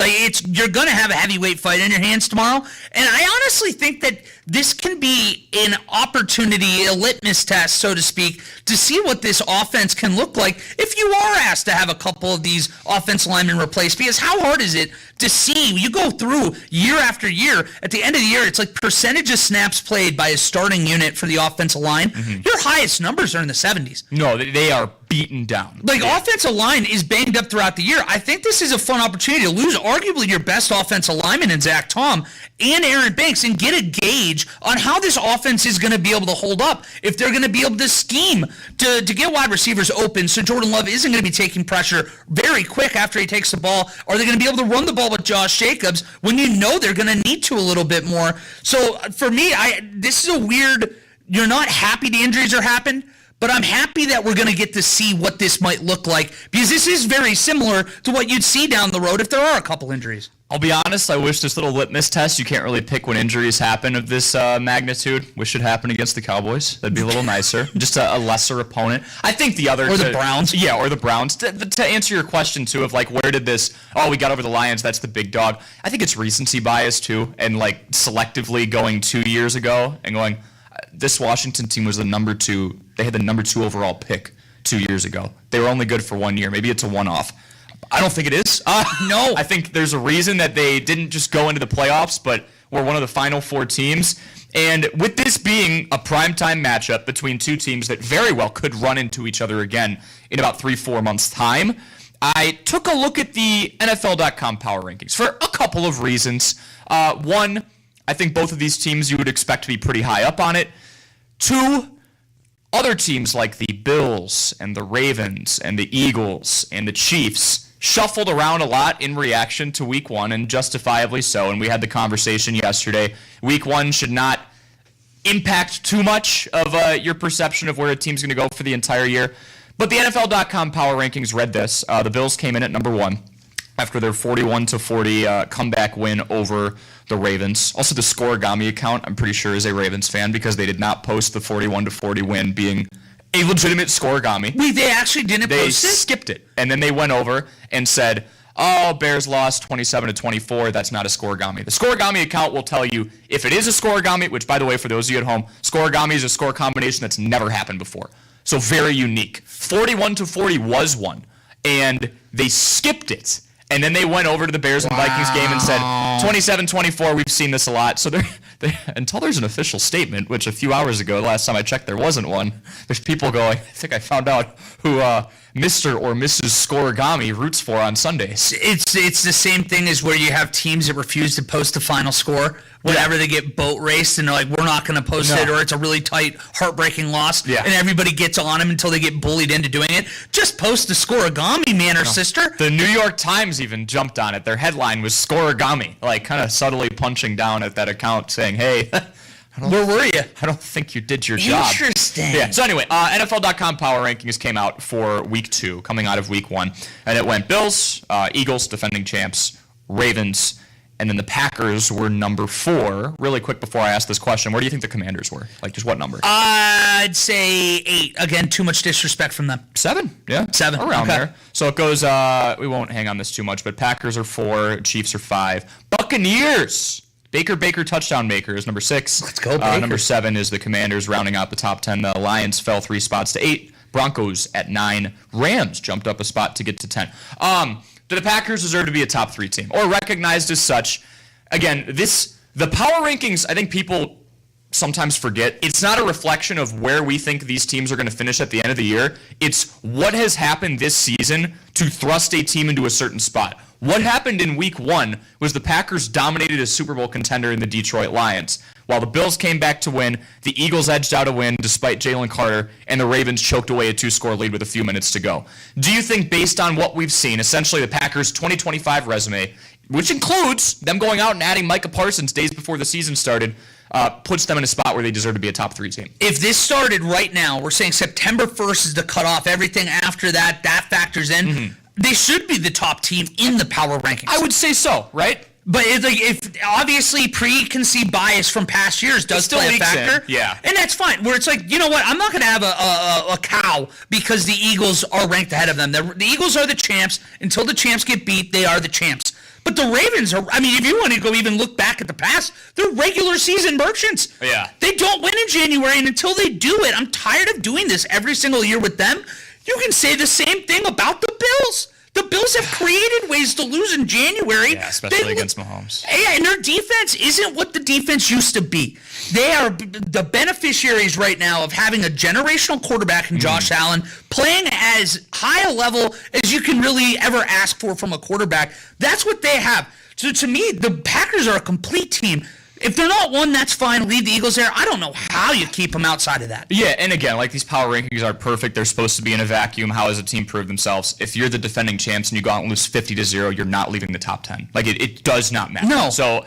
Speaker 2: You're going to have a heavyweight fight in your hands tomorrow. And I honestly think that this can be an opportunity, a litmus test, so to speak, to see what this offense can look like if you are asked to have a couple of these offensive linemen replaced. Because how hard is it to see, you go through year after year, at the end of the year, it's like percentage of snaps played by a starting unit for the offensive line. Mm-hmm. Your highest numbers are in the 70s.
Speaker 1: No, they are beaten down.
Speaker 2: Offensive line is banged up throughout the year. I think this is a fun opportunity to lose arguably your best offensive lineman in Zach Tom and Aaron Banks and get a gauge on how this offense is going to be able to hold up, if they're going to be able to scheme to get wide receivers open so Jordan Love isn't going to be taking pressure very quick after he takes the ball. Are they going to be able to run the ball with Josh Jacobs when you know they're going to need to a little bit more? So for me, this is a weird, you're not happy the injuries are happening, but I'm happy that we're going to get to see what this might look like, because this is very similar to what you'd see down the road if there are a couple injuries.
Speaker 1: I'll be honest, I wish this little litmus test, you can't really pick when injuries happen of this magnitude. Wish it happened against the Cowboys. That'd be a little nicer. Just a lesser opponent. I think the other...
Speaker 2: Or the Browns.
Speaker 1: Yeah, or the Browns. To answer your question, too, of where did this... Oh, we got over the Lions, that's the big dog. I think it's recency bias, too, and selectively going 2 years ago and going... This Washington team was the number 2. They had the number 2 overall pick 2 years ago. They were only good for 1 year. Maybe it's a one-off. I don't think it is. No. I think there's a reason that they didn't just go into the playoffs, but were one of the final 4 teams. And with this being a primetime matchup between two teams that very well could run into each other again in about 3-4 months' time, I took a look at the NFL.com power rankings for a couple of reasons. One, I think both of these teams you would expect to be pretty high up on it. 2, other teams like the Bills and the Ravens and the Eagles and the Chiefs shuffled around a lot in reaction to Week 1, and justifiably so. And we had the conversation yesterday. Week 1 should not impact too much of your perception of where a team's going to go for the entire year. But the NFL.com power rankings read this. The Bills came in at number 1 after their 41-40 comeback win over the Ravens. Also, the Scoregami account, I'm pretty sure, is a Ravens fan because they did not post the 41-40 win being a legitimate Scoregami.
Speaker 2: Wait, they actually didn't post it?
Speaker 1: They skipped it. And then they went over and said, oh, Bears lost 27-24. That's not a Scoregami. The Scoregami account will tell you if it is a Scoregami, which, by the way, for those of you at home, Scoregami is a score combination that's never happened before. So very unique. 41-40 was one. And they skipped it. And then they went over to the Bears and Vikings game and said, 27-24, we've seen this a lot. So until there's an official statement, which a few hours ago, last time I checked, there wasn't one, there's people going, I think I found out who Mr. or Mrs. Scoregami roots for on Sundays.
Speaker 2: It's the same thing as where you have teams that refuse to post the final score whenever they get boat raced and they're like, we're not going to post it, or it's a really tight, heartbreaking loss, and everybody gets on them until they get bullied into doing it. Just post the Scoregami, man or sister.
Speaker 1: The New York Times even jumped on it. Their headline was Scoregami, kind of subtly punching down at that account saying, hey,
Speaker 2: where were you?
Speaker 1: I don't think you did your job.
Speaker 2: Interesting.
Speaker 1: Yeah. So anyway, NFL.com power rankings came out for Week 2, coming out of Week 1, and it went Bills, Eagles, defending champs, Ravens, and then the Packers were number 4. Really quick before I ask this question, where do you think the Commanders were? Just what number?
Speaker 2: I'd say 8. Again, too much disrespect from them.
Speaker 1: 7. Yeah.
Speaker 2: 7.
Speaker 1: Around there. So it goes, we won't hang on this too much, but Packers are 4, Chiefs are 5. Buccaneers! Baker touchdown maker is number 6.
Speaker 2: Let's go, Baker.
Speaker 1: Number 7 is the Commanders rounding out the top 10. The Lions fell 3 spots to 8. Broncos at 9. Rams jumped up a spot to get to 10. Do the Packers deserve to be a top 3 team or recognized as such? Again, the power rankings, I think people sometimes forget. It's not a reflection of where we think these teams are going to finish at the end of the year. It's what has happened this season to thrust a team into a certain spot. What happened in Week 1 was the Packers dominated a Super Bowl contender in the Detroit Lions. While the Bills came back to win, the Eagles edged out a win despite Jalen Carter, and the Ravens choked away a 2-score lead with a few minutes to go. Do you think, based on what we've seen, essentially the Packers' 2025 resume, which includes them going out and adding Micah Parsons days before the season started, puts them in a spot where they deserve to be a top 3 team?
Speaker 2: If this started right now, we're saying September 1st is the cutoff. Everything after that factors in. Mm-hmm. They should be the top team in the power rankings.
Speaker 1: I would say so, right?
Speaker 2: But it's like, if obviously preconceived bias from past years does play a factor,
Speaker 1: yeah,
Speaker 2: and that's fine. Where it's like, you know what, I'm not going to have a cow because the Eagles are ranked ahead of them. The Eagles are the champs. Until the champs get beat, they are the champs. But the Ravens are, I mean, if you want to go even look back at the past, they're regular season merchants.
Speaker 1: Yeah.
Speaker 2: They don't win in January, and until they do it, I'm tired of doing this every single year with them. You can say the same thing about the Bills. The Bills have created ways to lose in January.
Speaker 1: Yeah, especially against Mahomes.
Speaker 2: Yeah, and their defense isn't what the defense used to be. They are the beneficiaries right now of having a generational quarterback in Josh Allen, playing as high a level as you can really ever ask for from a quarterback. That's what they have. So to me, the Packers are a complete team. If they're not one, that's fine. Leave the Eagles there. I don't know how you keep them outside of that.
Speaker 1: Yeah, and again, like, these power rankings are perfect. They're supposed to be in a vacuum. How does a team prove themselves? If you're the defending champs and you go out and lose 50-0, you're not leaving the top 10. Like, it does not matter.
Speaker 2: No.
Speaker 1: So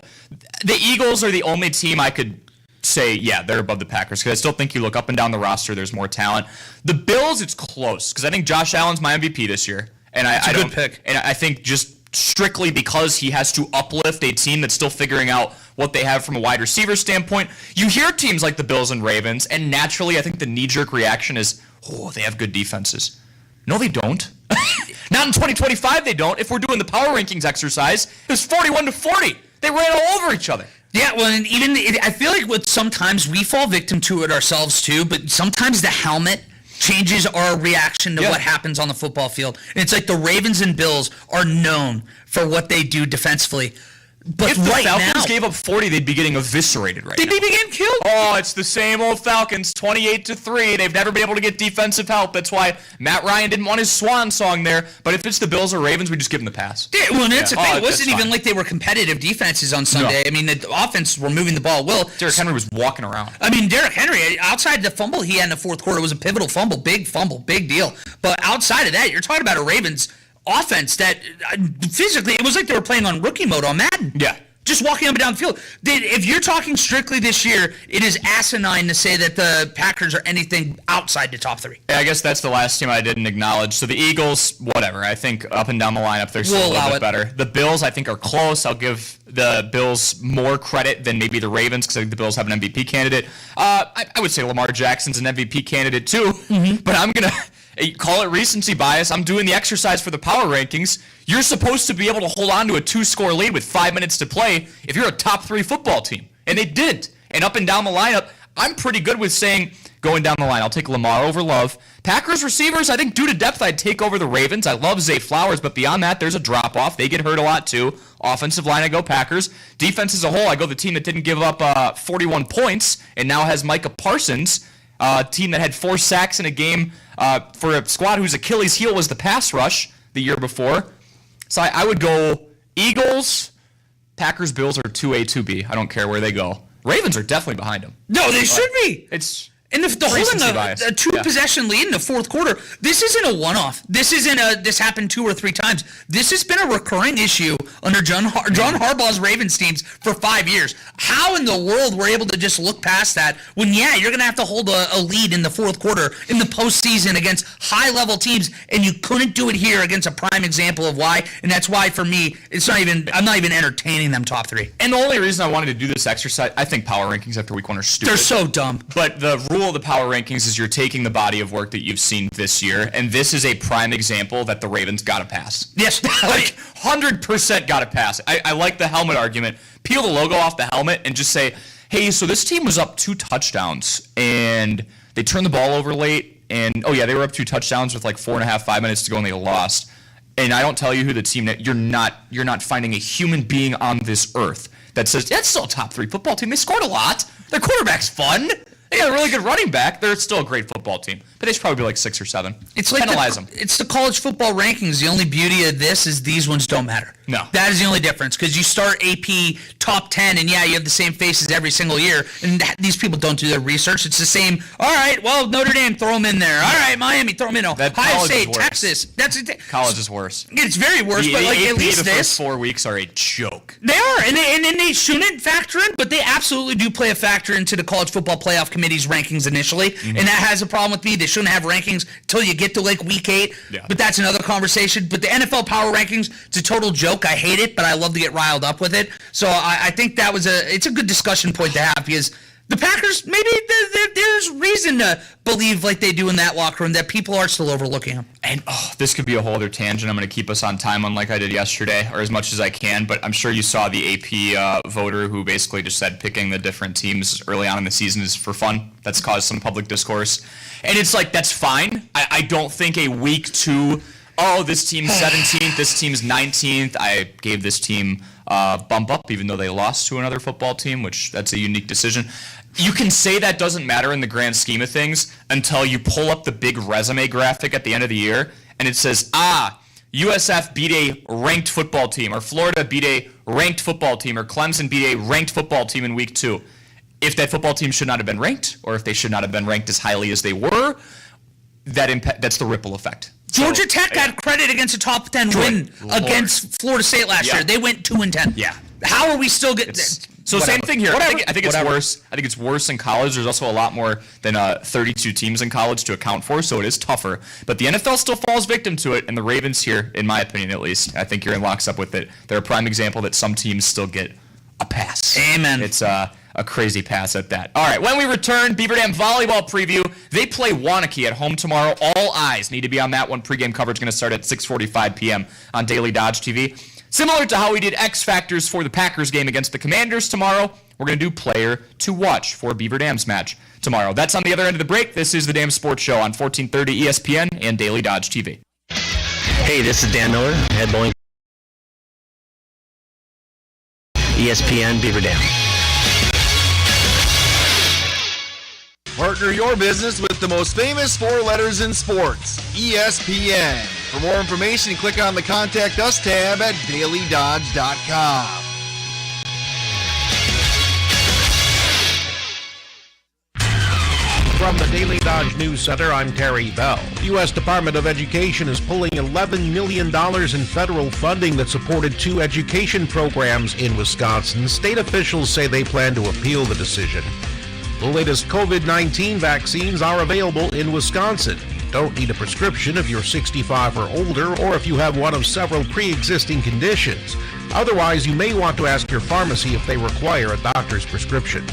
Speaker 1: the Eagles are the only team I could say, yeah, they're above the Packers, because I still think you look up and down the roster, there's more talent. The Bills, it's close, because I think Josh Allen's my MVP this year. And I
Speaker 2: good pick.
Speaker 1: And I think just strictly because he has to uplift a team that's still figuring out what they have from a wide receiver standpoint. You hear teams like the Bills and Ravens, and naturally I think the knee-jerk reaction is, oh, they have good defenses. No, they don't. Not in 2025 they don't. If we're doing the power rankings exercise, it was 41-40. They ran all over each other.
Speaker 2: Yeah, well, and I feel like sometimes we fall victim to it ourselves too, but sometimes the helmet changes our reaction to what happens on the football field. And it's like the Ravens and Bills are known for what they do defensively. But
Speaker 1: if the
Speaker 2: right
Speaker 1: Falcons
Speaker 2: now,
Speaker 1: gave up 40, they'd be getting eviscerated right now.
Speaker 2: They'd be getting killed.
Speaker 1: Oh, it's the same old Falcons, 28-3. They've never been able to get defensive help. That's why Matt Ryan didn't want his swan song there. But if it's the Bills or Ravens, we just give them the pass.
Speaker 2: Yeah, well, and that's the thing. It wasn't even like they were competitive defenses on Sunday.
Speaker 1: No.
Speaker 2: I mean, the offense were moving the ball well.
Speaker 1: Derrick Henry was walking around.
Speaker 2: I mean, Derrick Henry, outside the fumble he had in the fourth quarter, was a pivotal fumble, big deal. But outside of that, you're talking about a Ravens offense that physically, it was like they were playing on rookie mode on Madden.
Speaker 1: Yeah.
Speaker 2: Just walking up and down the field. If you're talking strictly this year, it is asinine to say that the Packers are anything outside the top three.
Speaker 1: Yeah, I guess that's the last team I didn't acknowledge. So the Eagles, whatever. I think up and down the lineup, they're still a little bit better. The Bills, I think, are close. I'll give the Bills more credit than maybe the Ravens, because I think the Bills have an MVP candidate. I would say Lamar Jackson's an MVP candidate too, but I'm going to call it recency bias. I'm doing the exercise for the power rankings. You're supposed to be able to hold on to a 2-score lead with 5 minutes to play if you're a top 3 football team. And they didn't. And up and down the lineup, I'm pretty good with saying, going down the line, I'll take Lamar over Love. Packers receivers, I think due to depth, I'd take over the Ravens. I love Zay Flowers, but beyond that, there's a drop-off. They get hurt a lot too. Offensive line, I go Packers. Defense as a whole, I go the team that didn't give up 41 points and now has Micah Parsons, a team that had 4 sacks in a game for a squad whose Achilles heel was the pass rush the year before. So I would go Eagles, Packers, Bills are 2A, 2B. I don't care where they go. Ravens are definitely behind them.
Speaker 2: No, they should be.
Speaker 1: It's
Speaker 2: And the holding a two-possession lead in the fourth quarter, this isn't a one-off. This isn't this happened 2 or 3 times. This has been a recurring issue under John Harbaugh's Ravens teams for 5 years. How in the world we're able to just look past that when, you're going to have to hold a lead in the fourth quarter in the postseason against high-level teams, and you couldn't do it here against a prime example of why, and that's why, for me, I'm not even entertaining them top 3.
Speaker 1: And the only reason I wanted to do this exercise, I think power rankings after week 1 are stupid.
Speaker 2: They're so dumb.
Speaker 1: But the rule of the power rankings is you're taking the body of work that you've seen this year, and this is a prime example that the Ravens got to pass.
Speaker 2: Yes.
Speaker 1: Like, 100% got to pass. I like the helmet argument. Peel the logo off the helmet and just say, hey, so this team was up 2 touchdowns, and they turned the ball over late, and, they were up 2 touchdowns with like 4.5, 5 minutes to go, and they lost. And I don't tell you who the team that you're not finding a human being on this earth that says, that's still a top 3 football team. They scored a lot. Their quarterback's fun. They got a really good running back. They're still a great football team. But they should probably be like 6 or 7.
Speaker 2: It's like
Speaker 1: penalize them.
Speaker 2: It's the college football rankings. The only beauty of this is these ones don't matter.
Speaker 1: No.
Speaker 2: That is the only difference, because you start AP top 10, and yeah, you have the same faces every single year, and these people don't do their research. It's the same. All right, well, Notre Dame, throw them in there. All right, Miami, throw them in. Ohio State, Texas.
Speaker 1: College is worse.
Speaker 2: It's very worse, but like at least
Speaker 1: the first 4 weeks are a joke.
Speaker 2: They are, and they shouldn't factor in, but they absolutely do play a factor into the college football playoff committee's rankings initially, and that has a problem with me. They shouldn't have rankings until you get to like week 8, but that's another conversation. But the NFL power rankings, it's a total joke. I hate it, but I love to get riled up with it. So I think it's a good discussion point to have, because the Packers, maybe there's reason to believe like they do in that locker room that people are still overlooking them.
Speaker 1: And this could be a whole other tangent. I'm going to keep us on time, unlike I did yesterday, or as much as I can. But I'm sure you saw the AP voter who basically just said picking the different teams early on in the season is for fun. That's caused some public discourse. And it's like, that's fine. I don't think a week 2, this team's 17th, this team's 19th. I gave this team bump up, even though they lost to another football team, which that's a unique decision. You can say that doesn't matter in the grand scheme of things until you pull up the big resume graphic at the end of the year, and it says, USF beat a ranked football team, or Florida beat a ranked football team, or Clemson beat a ranked football team in week 2. If that football team should not have been ranked, or if they should not have been ranked as highly as they were, that's the ripple effect.
Speaker 2: Georgia Tech got credit against a top 10 win against Florida State last year. They went 2-10.
Speaker 1: Yeah.
Speaker 2: How are we still getting?
Speaker 1: So same thing here. I think it's worse. I think it's worse in college. There's also a lot more than 32 teams in college to account for, so it is tougher. But the NFL still falls victim to it, and the Ravens here, in my opinion at least, I think you're in lockstep with it. They're a prime example that some teams still get a pass.
Speaker 2: Amen.
Speaker 1: It's a crazy pass at that. All right, when we return, Beaver Dam volleyball preview. They play Wanakee at home tomorrow. All eyes need to be on that one. Pre-game coverage going to start at 6:45 p.m. on Daily Dodge TV. Similar to how we did X Factors for the Packers game against the Commanders tomorrow, we're going to do Player to Watch for Beaver Dam's match tomorrow. That's on the other end of the break. This is the Dam Sports Show on 1430 ESPN and Daily Dodge TV.
Speaker 12: Hey, this is Dan Miller, head bowling. ESPN Beaver Dam.
Speaker 13: Partner your business with the most famous 4 letters in sports, ESPN. For more information, click on the Contact Us tab at dailydodge.com.
Speaker 14: From the Daily Dodge News Center, I'm Terry Bell. The U.S. Department of Education is pulling $11 million in federal funding that supported 2 education programs in Wisconsin. State officials say they plan to appeal the decision. The latest COVID-19 vaccines are available in Wisconsin. You don't need a prescription if you're 65 or older, or if you have one of several pre-existing conditions. Otherwise, you may want to ask your pharmacy if they require a doctor's prescription.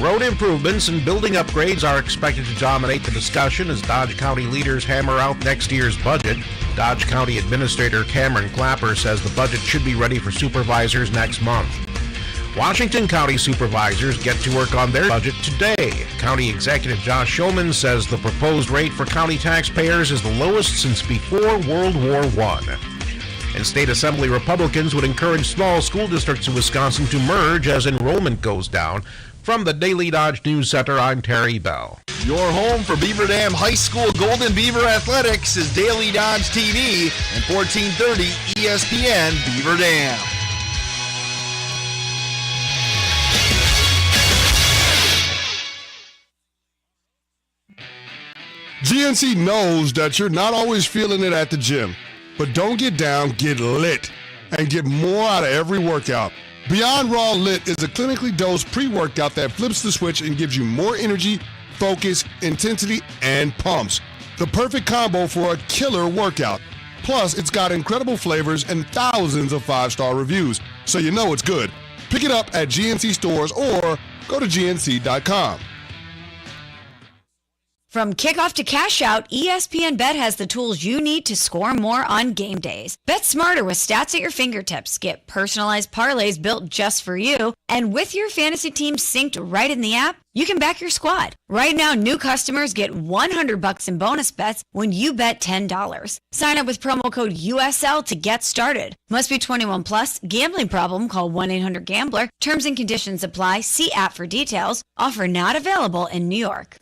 Speaker 14: Road improvements and building upgrades are expected to dominate the discussion as Dodge County leaders hammer out next year's budget. Dodge County Administrator Cameron Clapper says the budget should be ready for supervisors next month. Washington County supervisors get to work on their budget today. County Executive Josh Showman says the proposed rate for county taxpayers is the lowest since before World War I. And state assembly Republicans would encourage small school districts in Wisconsin to merge as enrollment goes down. From the Daily Dodge News Center, I'm Terry Bell.
Speaker 13: Your home for Beaver Dam High School Golden Beaver Athletics is Daily Dodge TV and 1430 ESPN Beaver Dam.
Speaker 15: GNC knows that you're not always feeling it at the gym, but don't get down, get lit, and get more out of every workout. Beyond Raw Lit is a clinically dosed pre-workout that flips the switch and gives you more energy, focus, intensity, and pumps. The perfect combo for a killer workout. Plus, it's got incredible flavors and thousands of 5-star reviews, so you know it's good. Pick it up at GNC stores or go to gnc.com.
Speaker 16: From kickoff to cash out, ESPN Bet has the tools you need to score more on game days. Bet smarter with stats at your fingertips. Get personalized parlays built just for you. And with your fantasy team synced right in the app, you can back your squad. Right now, new customers get $100 in bonus bets when you bet $10. Sign up with promo code USL to get started. Must be 21 plus. Gambling problem? Call 1-800-GAMBLER. Terms and conditions apply. See app for details. Offer not available in New York.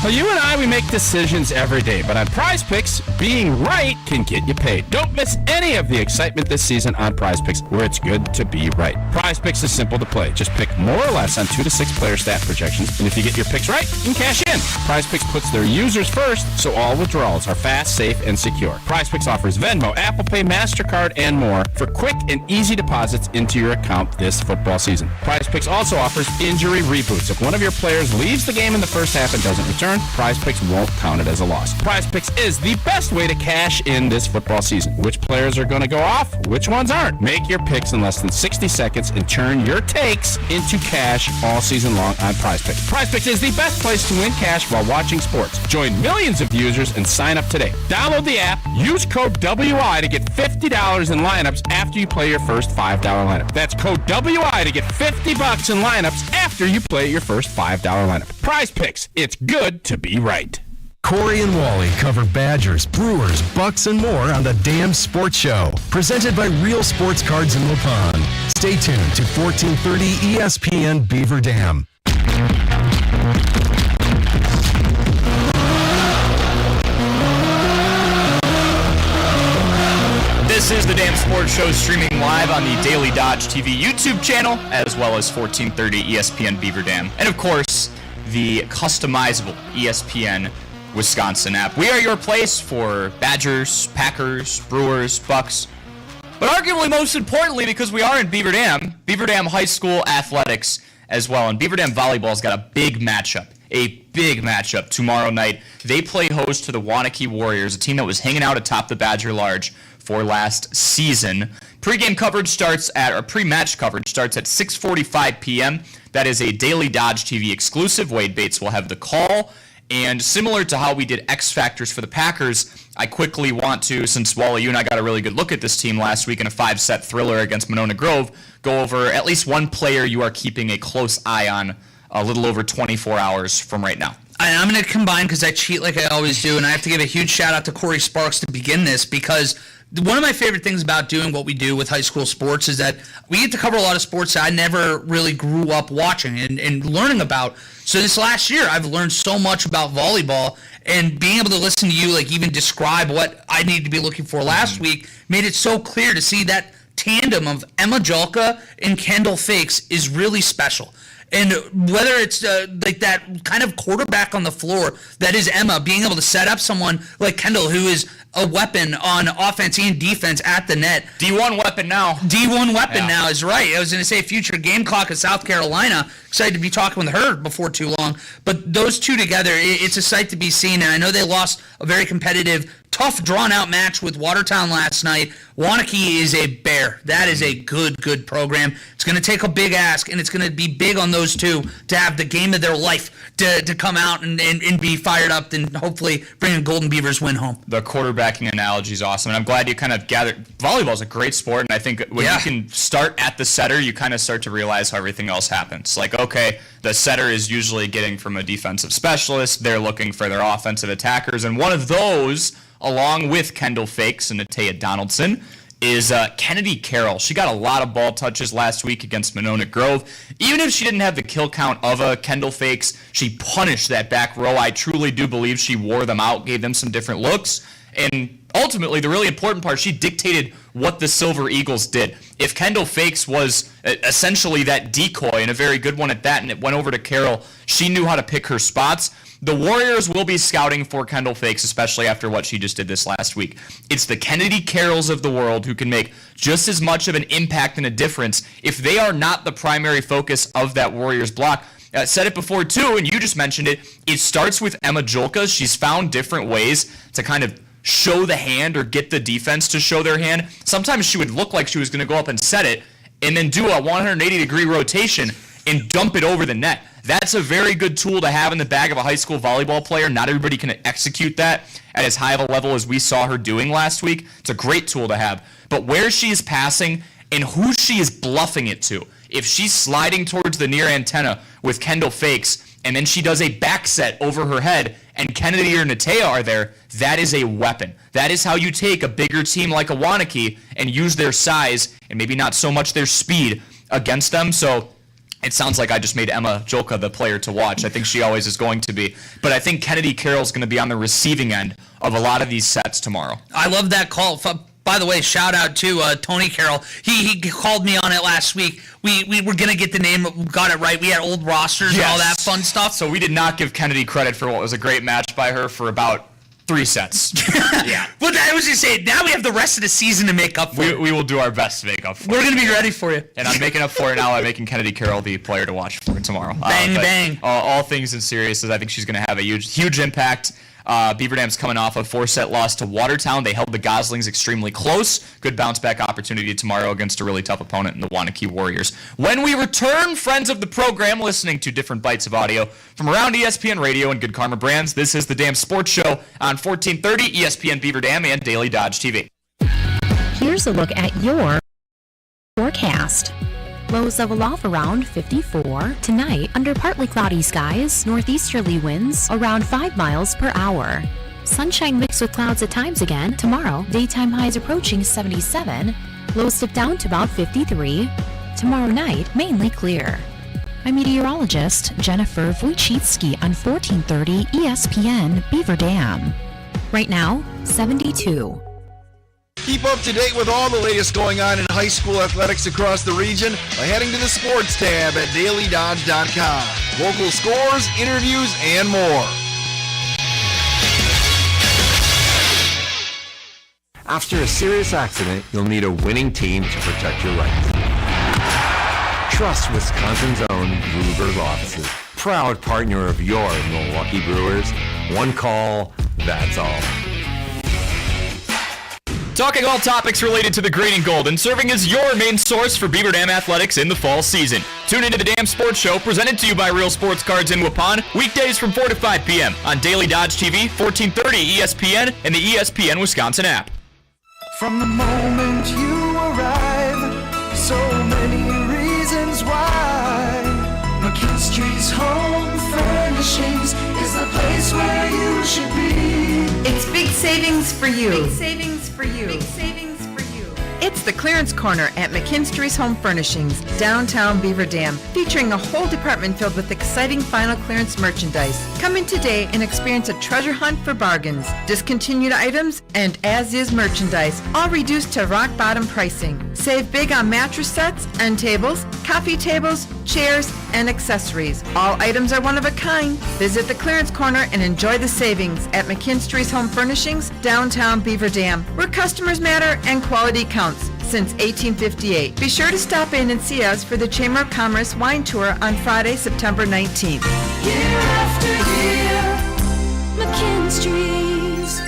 Speaker 17: Well, you and I, we make decisions every day, but on Prize Picks, being right can get you paid. Don't miss any of the excitement this season on Prize Picks, where it's good to be right. Prize Picks is simple to play. Just pick more or less on 2 to 6 player stat projections, and if you get your picks right, you can cash in. Prize Picks puts their users first, so all withdrawals are fast, safe, and secure. Prize Picks offers Venmo, Apple Pay, MasterCard, and more for quick and easy deposits into your account this football season. Prize Picks also offers injury reboots. If one of your players leaves the game in the first half and doesn't return, Prize Picks won't count it as a loss. Prize Picks is the best way to cash in this football season. Which players are going to go off? Which ones aren't? Make your picks in less than 60 seconds and turn your takes into cash all season long on Prize Picks. Prize Picks is the best place to win cash while watching sports. Join millions of users and sign up today. Download the app, use code WI to get $50 in lineups after you play your first $5 lineup. That's code WI to get $50 in lineups after you play your first $5 lineup. Prize Picks. It's good to be right.
Speaker 11: Corey and Wally cover Badgers, Brewers, Bucks, and more on the Damn Sports Show. Presented by Real Sports Cards in Waupun. Stay tuned to 1430 ESPN Beaver Dam.
Speaker 1: This is the Damn Sports Show, streaming live on the Daily Dodge TV YouTube channel, as well as 1430 ESPN Beaver Dam. And of course, the customizable ESPN Wisconsin app. We are your place for Badgers, Packers, Brewers, Bucks, but arguably most importantly, because we are in Beaver Dam High School athletics as well. And Beaver Dam Volleyball's got a big matchup tomorrow night. They play host to the Waunakee Warriors, a team that was hanging out atop the Badger Large for last season. Pre-match coverage starts at 6:45 p.m. That is a Daily Dodge TV exclusive. Wade Bates will have the call. And similar to how we did X Factors for the Packers, I quickly want to, since Wally, you and I got a really good look at this team last week in a 5-set thriller against Monona Grove, go over at least one player you are keeping a close eye on a little over 24 hours from right now.
Speaker 2: I'm going to combine because I cheat like I always do, and I have to give a huge shout out to Corey Sparks to begin this, because one of my favorite things about doing what we do with high school sports is that we get to cover a lot of sports that I never really grew up watching and learning about. So this last year, I've learned so much about volleyball, and being able to listen to you like even describe what I need to be looking for last week made it so clear to see that tandem of Emma Julka and Kendall Fakes is really special. And whether it's like that kind of quarterback on the floor that is Emma, being able to set up someone like Kendall, who is a weapon on offense and defense at the net.
Speaker 1: D1 weapon now.
Speaker 2: Now is right. I was going to say future game clock of South Carolina. Excited to be talking with her before too long. But those two together, it's a sight to be seen. And I know they lost a very competitive, tough, drawn-out match with Watertown last night. Waunakee is a bear. That is a good program. It's going to take a big ask, and it's going to be big on those two to have the game of their life to come out and be fired up and hopefully bring a Golden Beavers win home.
Speaker 1: The quarterbacking analogy is awesome, and I'm glad you kind of gathered. Volleyball is a great sport, and I think when you can start at the setter, you kind of start to realize how everything else happens. Like, okay, the setter is usually getting from a defensive specialist. They're looking for their offensive attackers, and one of those, along with Kendall Fakes and Natea Donaldson, is Kennedy Carroll. She got a lot of ball touches last week against Monona Grove. Even if she didn't have the kill count of a Kendall Fakes, she punished that back row. I truly do believe she wore them out, gave them some different looks, and ultimately, the really important part, she dictated what the Silver Eagles did. If Kendall Fakes was essentially that decoy, and a very good one at that, and it went over to Carroll, she knew how to pick her spots. The Warriors will be scouting for Kendall Fakes, especially after what she just did this last week. It's the Kennedy Carrolls of the world who can make just as much of an impact and a difference if they are not the primary focus of that Warriors block. Said it before, too, and you just mentioned it. It starts with Emma Julka. She's found different ways to kind of show the hand or get the defense to show their hand. Sometimes she would look like she was going to go up and set it and then do a 180-degree rotation and dump it over the net. That's a very good tool to have in the bag of a high school volleyball player. Not everybody can execute that at as high of a level as we saw her doing last week. It's a great tool to have. But where she is passing and who she is bluffing it to, if she's sliding towards the near antenna with Kendall Fakes and then she does a back set over her head and Kennedy or Natea are there, that is a weapon. That is how you take a bigger team like a Waunakee and use their size and maybe not so much their speed against them. So It sounds like I just made Emma Jolka the player to watch. I think she always is going to be. But I think Kennedy Carroll's going to be on the receiving end of a lot of these sets tomorrow.
Speaker 2: I love that call. By the way, shout out to Tony Carroll. He called me on it last week. We were going to get the name, got it right. We had old rosters and all that fun stuff.
Speaker 1: So we did not give Kennedy credit for what was a great match by her for about 3 sets. Yeah.
Speaker 2: But I was just saying, now we have the rest of the season to make up for it.
Speaker 1: We will do our best to make up for it.
Speaker 2: We're going to be ready for you.
Speaker 1: And I'm making up for it now by making Kennedy Carroll the player to watch for tomorrow.
Speaker 2: Bang.
Speaker 1: All things in seriousness, I think she's going to have a huge impact. Beaver Dam's coming off a 4-set loss to Watertown. They held the Goslings extremely close. Good bounce-back opportunity tomorrow against a really tough opponent in the Wanakee Warriors. When we return, friends of the program, listening to different bites of audio from around ESPN Radio and Good Karma Brands, this is the Dam Sports Show on 1430 ESPN Beaver Dam and Daily Dodge TV.
Speaker 18: Here's a look at your forecast. Lows level off around 54. Tonight, under partly cloudy skies, northeasterly winds around 5 miles per hour. Sunshine mixed with clouds at times again. Tomorrow, daytime highs approaching 77. Lows dip down to about 53. Tomorrow night, mainly clear. I'm meteorologist Jennifer Wojcicki on 1430 ESPN Beaver Dam. Right now, 72.
Speaker 13: Keep up to date with all the latest going on in high school athletics across the region by heading to the sports tab at dailydodge.com. Local scores, interviews, and more.
Speaker 19: After a serious accident, you'll need a winning team to protect your rights. Trust Wisconsin's own Bluebird offices. Proud partner of your Milwaukee Brewers. One call, that's all.
Speaker 1: Talking all topics related to the green and gold and serving as your main source for Beaver Dam athletics in the fall season. Tune into the Dam Sports Show presented to you by Real Sports Cards in Waupun, weekdays from 4 to 5 p.m. on Daily Dodge TV, 1430 ESPN, and the ESPN Wisconsin app.
Speaker 20: From the moment you arrive, so many reasons why. McKinstry's Home Furnishings is the place where you should be.
Speaker 6: It's big savings for you.
Speaker 20: Big savings for you. Big savings for you.
Speaker 6: It's the Clearance Corner at McKinstry's Home Furnishings, downtown Beaver Dam, featuring a whole department filled with exciting final clearance merchandise. Come in today and experience a treasure hunt for bargains, discontinued items, and as-is merchandise, all reduced to rock-bottom pricing. Save big on mattress sets, end tables, coffee tables, chairs, and accessories. All items are one of a kind. Visit the Clearance Corner and enjoy the savings at McKinstry's Home Furnishings, downtown Beaver Dam, where customers matter and quality counts since 1858. Be sure to stop in and see us for the Chamber of Commerce wine tour on Friday, September 19th.
Speaker 20: Year after year, McKinstry's.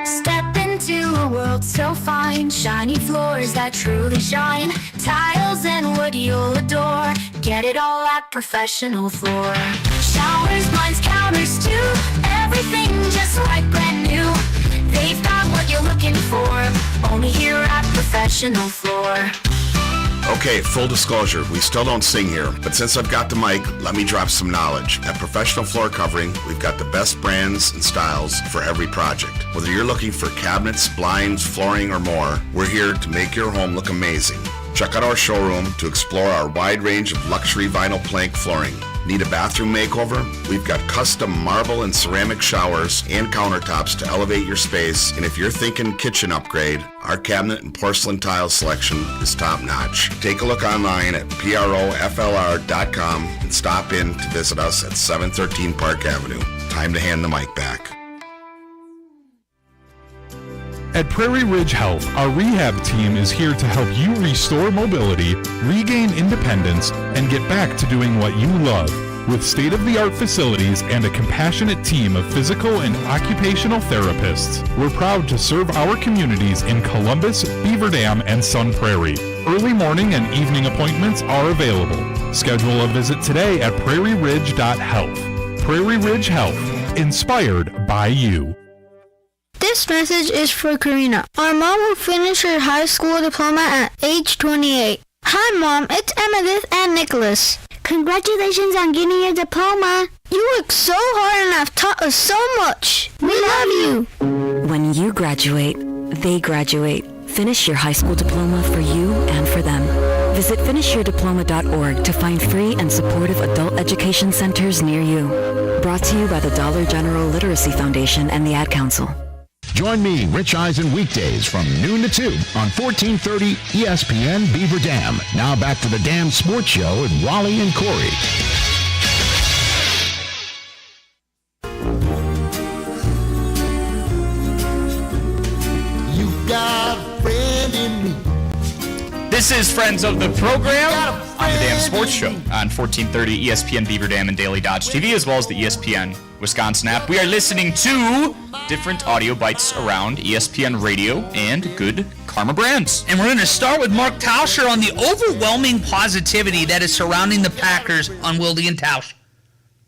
Speaker 21: Step into a world so fine, shiny floors that truly shine, tiles and wood you'll adore, get it all at Professional Floor. Showers, blinds, counters too, everything just like brand new. They've got what you're looking for, only here at Professional Floor.
Speaker 5: Okay, full disclosure, we still don't sing here, but since I've got the mic, let me drop some knowledge. At Professional Floor Covering, we've got the best brands and styles for every project. Whether you're looking for cabinets, blinds, flooring, or more, we're here to make your home look amazing. Check out our showroom to explore our wide range of luxury vinyl plank flooring. Need a bathroom makeover? We've got custom marble and ceramic showers and countertops to elevate your space. And if you're thinking kitchen upgrade, our cabinet and porcelain tile selection is top notch. Take a look online at PROFLR.com and stop in to visit us at 713 Park Avenue. Time to hand the mic back.
Speaker 22: At Prairie Ridge Health, our rehab team is here to help you restore mobility, regain independence, and get back to doing what you love. With state-of-the-art facilities and a compassionate team of physical and occupational therapists, we're proud to serve our communities in Columbus, Beaver Dam, and Sun Prairie. Early morning and evening appointments are available. Schedule a visit today at prairieridge.health. Prairie Ridge Health, inspired by you.
Speaker 23: This message is for Karina, our mom who finished her high school diploma at age 28. Hi Mom, it's Emmeline and Nicholas. Congratulations on getting your diploma. You worked so hard and have taught us so much. We love you.
Speaker 4: When you graduate, they graduate. Finish your high school diploma for you and for them. Visit finishyourdiploma.org to find free and supportive adult education centers near you. Brought to you by the Dollar General Literacy Foundation and the Ad Council.
Speaker 3: Join me, Rich Eisen, weekdays from noon to 2 on 1430 ESPN Beaver Dam. Now back to the Dam Sports Show with Wally and Corey.
Speaker 20: You got a friend in me.
Speaker 1: This is Friends of the Program on the Dam Sports Show on 1430 ESPN Beaver Dam and Daily Dodge TV, as well as the ESPN Wisconsin app. We are listening to different audio bites around ESPN Radio and good Karma brands.
Speaker 2: And we're going to start with Mark Tauscher on the overwhelming positivity that is surrounding the Packers on Wilde and Tausch.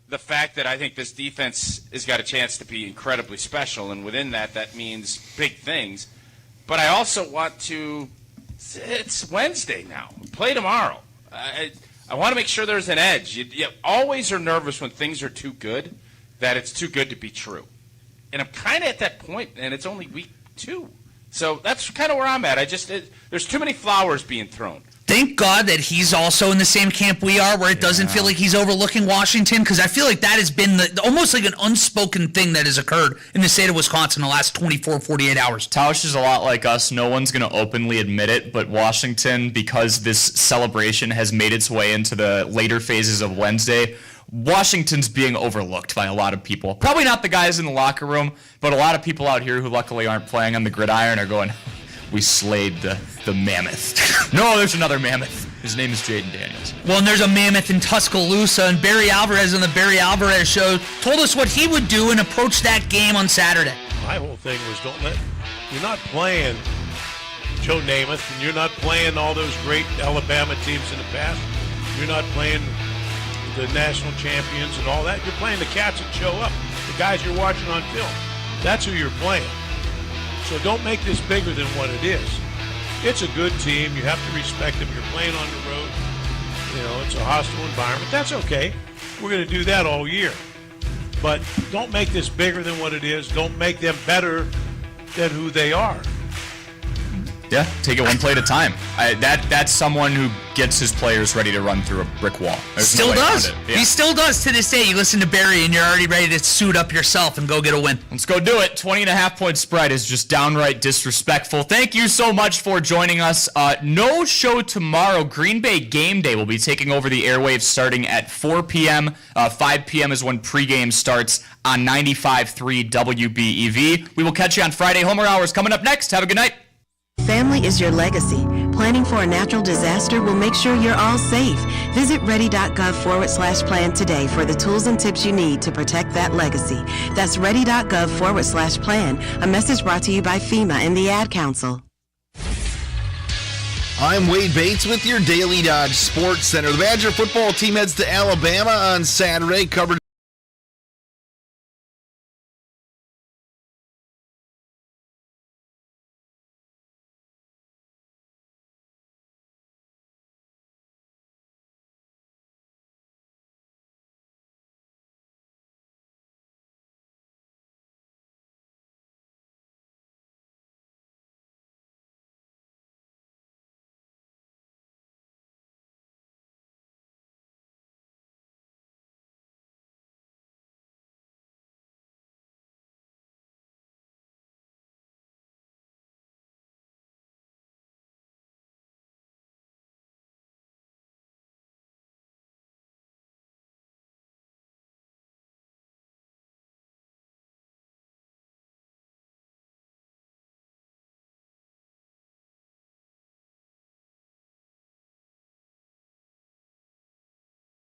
Speaker 7: The fact that I think this defense has got a chance to be incredibly special, and within that, that means big things. But I also want to... It's Wednesday now. Play tomorrow. I want to make sure there's an edge. You always are nervous when things are too good, that it's too good to be true. And I'm kind of at that point, and it's only week 2. So that's kind of where I'm at. There's too many flowers being thrown.
Speaker 2: Thank God that he's also in the same camp we are, where it doesn't feel like he's overlooking Washington, because I feel like that has been almost like an unspoken thing that has occurred in the state of Wisconsin in the last 24, 48 hours.
Speaker 1: Tausch is a lot like us. No one's going to openly admit it, but Washington, because this celebration has made its way into the later phases of Wednesday, Washington's being overlooked by a lot of people. Probably not the guys in the locker room, but a lot of people out here who luckily aren't playing on the gridiron are going, we slayed the mammoth. No, there's another mammoth. His name is Jaden Daniels.
Speaker 2: Well, and there's a mammoth in Tuscaloosa, and Barry Alvarez on the Barry Alvarez Show told us what he would do and approach that game on Saturday.
Speaker 14: My whole thing was you're not playing Joe Namath, and you're not playing all those great Alabama teams in the past. You're not playing the national champions and all that. You're playing the cats that show up, the guys you're watching on film. That's who you're playing. So don't make this bigger than what it is. It's a good team. You have to respect them. You're playing on the road. You know, it's a hostile environment. That's okay. We're going to do that all year. But don't make this bigger than what it is. Don't make them better than who they are.
Speaker 1: Yeah, take it one play at a time. That's someone who gets his players ready to run through a brick wall.
Speaker 2: Still does. Yeah. He still does to this day. You listen to Barry and you're already ready to suit up yourself and go get a win.
Speaker 1: Let's go do it. 20.5-point spread is just downright disrespectful. Thank you so much for joining us. No show tomorrow. Green Bay Game Day will be taking over the airwaves starting at 4 p.m. 5 p.m. is when pregame starts on 95.3 WBEV. We will catch you on Friday. Homer Hours coming up next. Have a good night.
Speaker 8: Family is your legacy. Planning for a natural disaster will make sure you're all safe. Visit ready.gov/plan today for the tools and tips you need to protect that legacy. That's ready.gov/plan. A message brought to you by FEMA and the Ad Council.
Speaker 13: I'm Wade Bates with your Daily Dodge Sports Center. The Badger football team heads to Alabama on Saturday. Coverage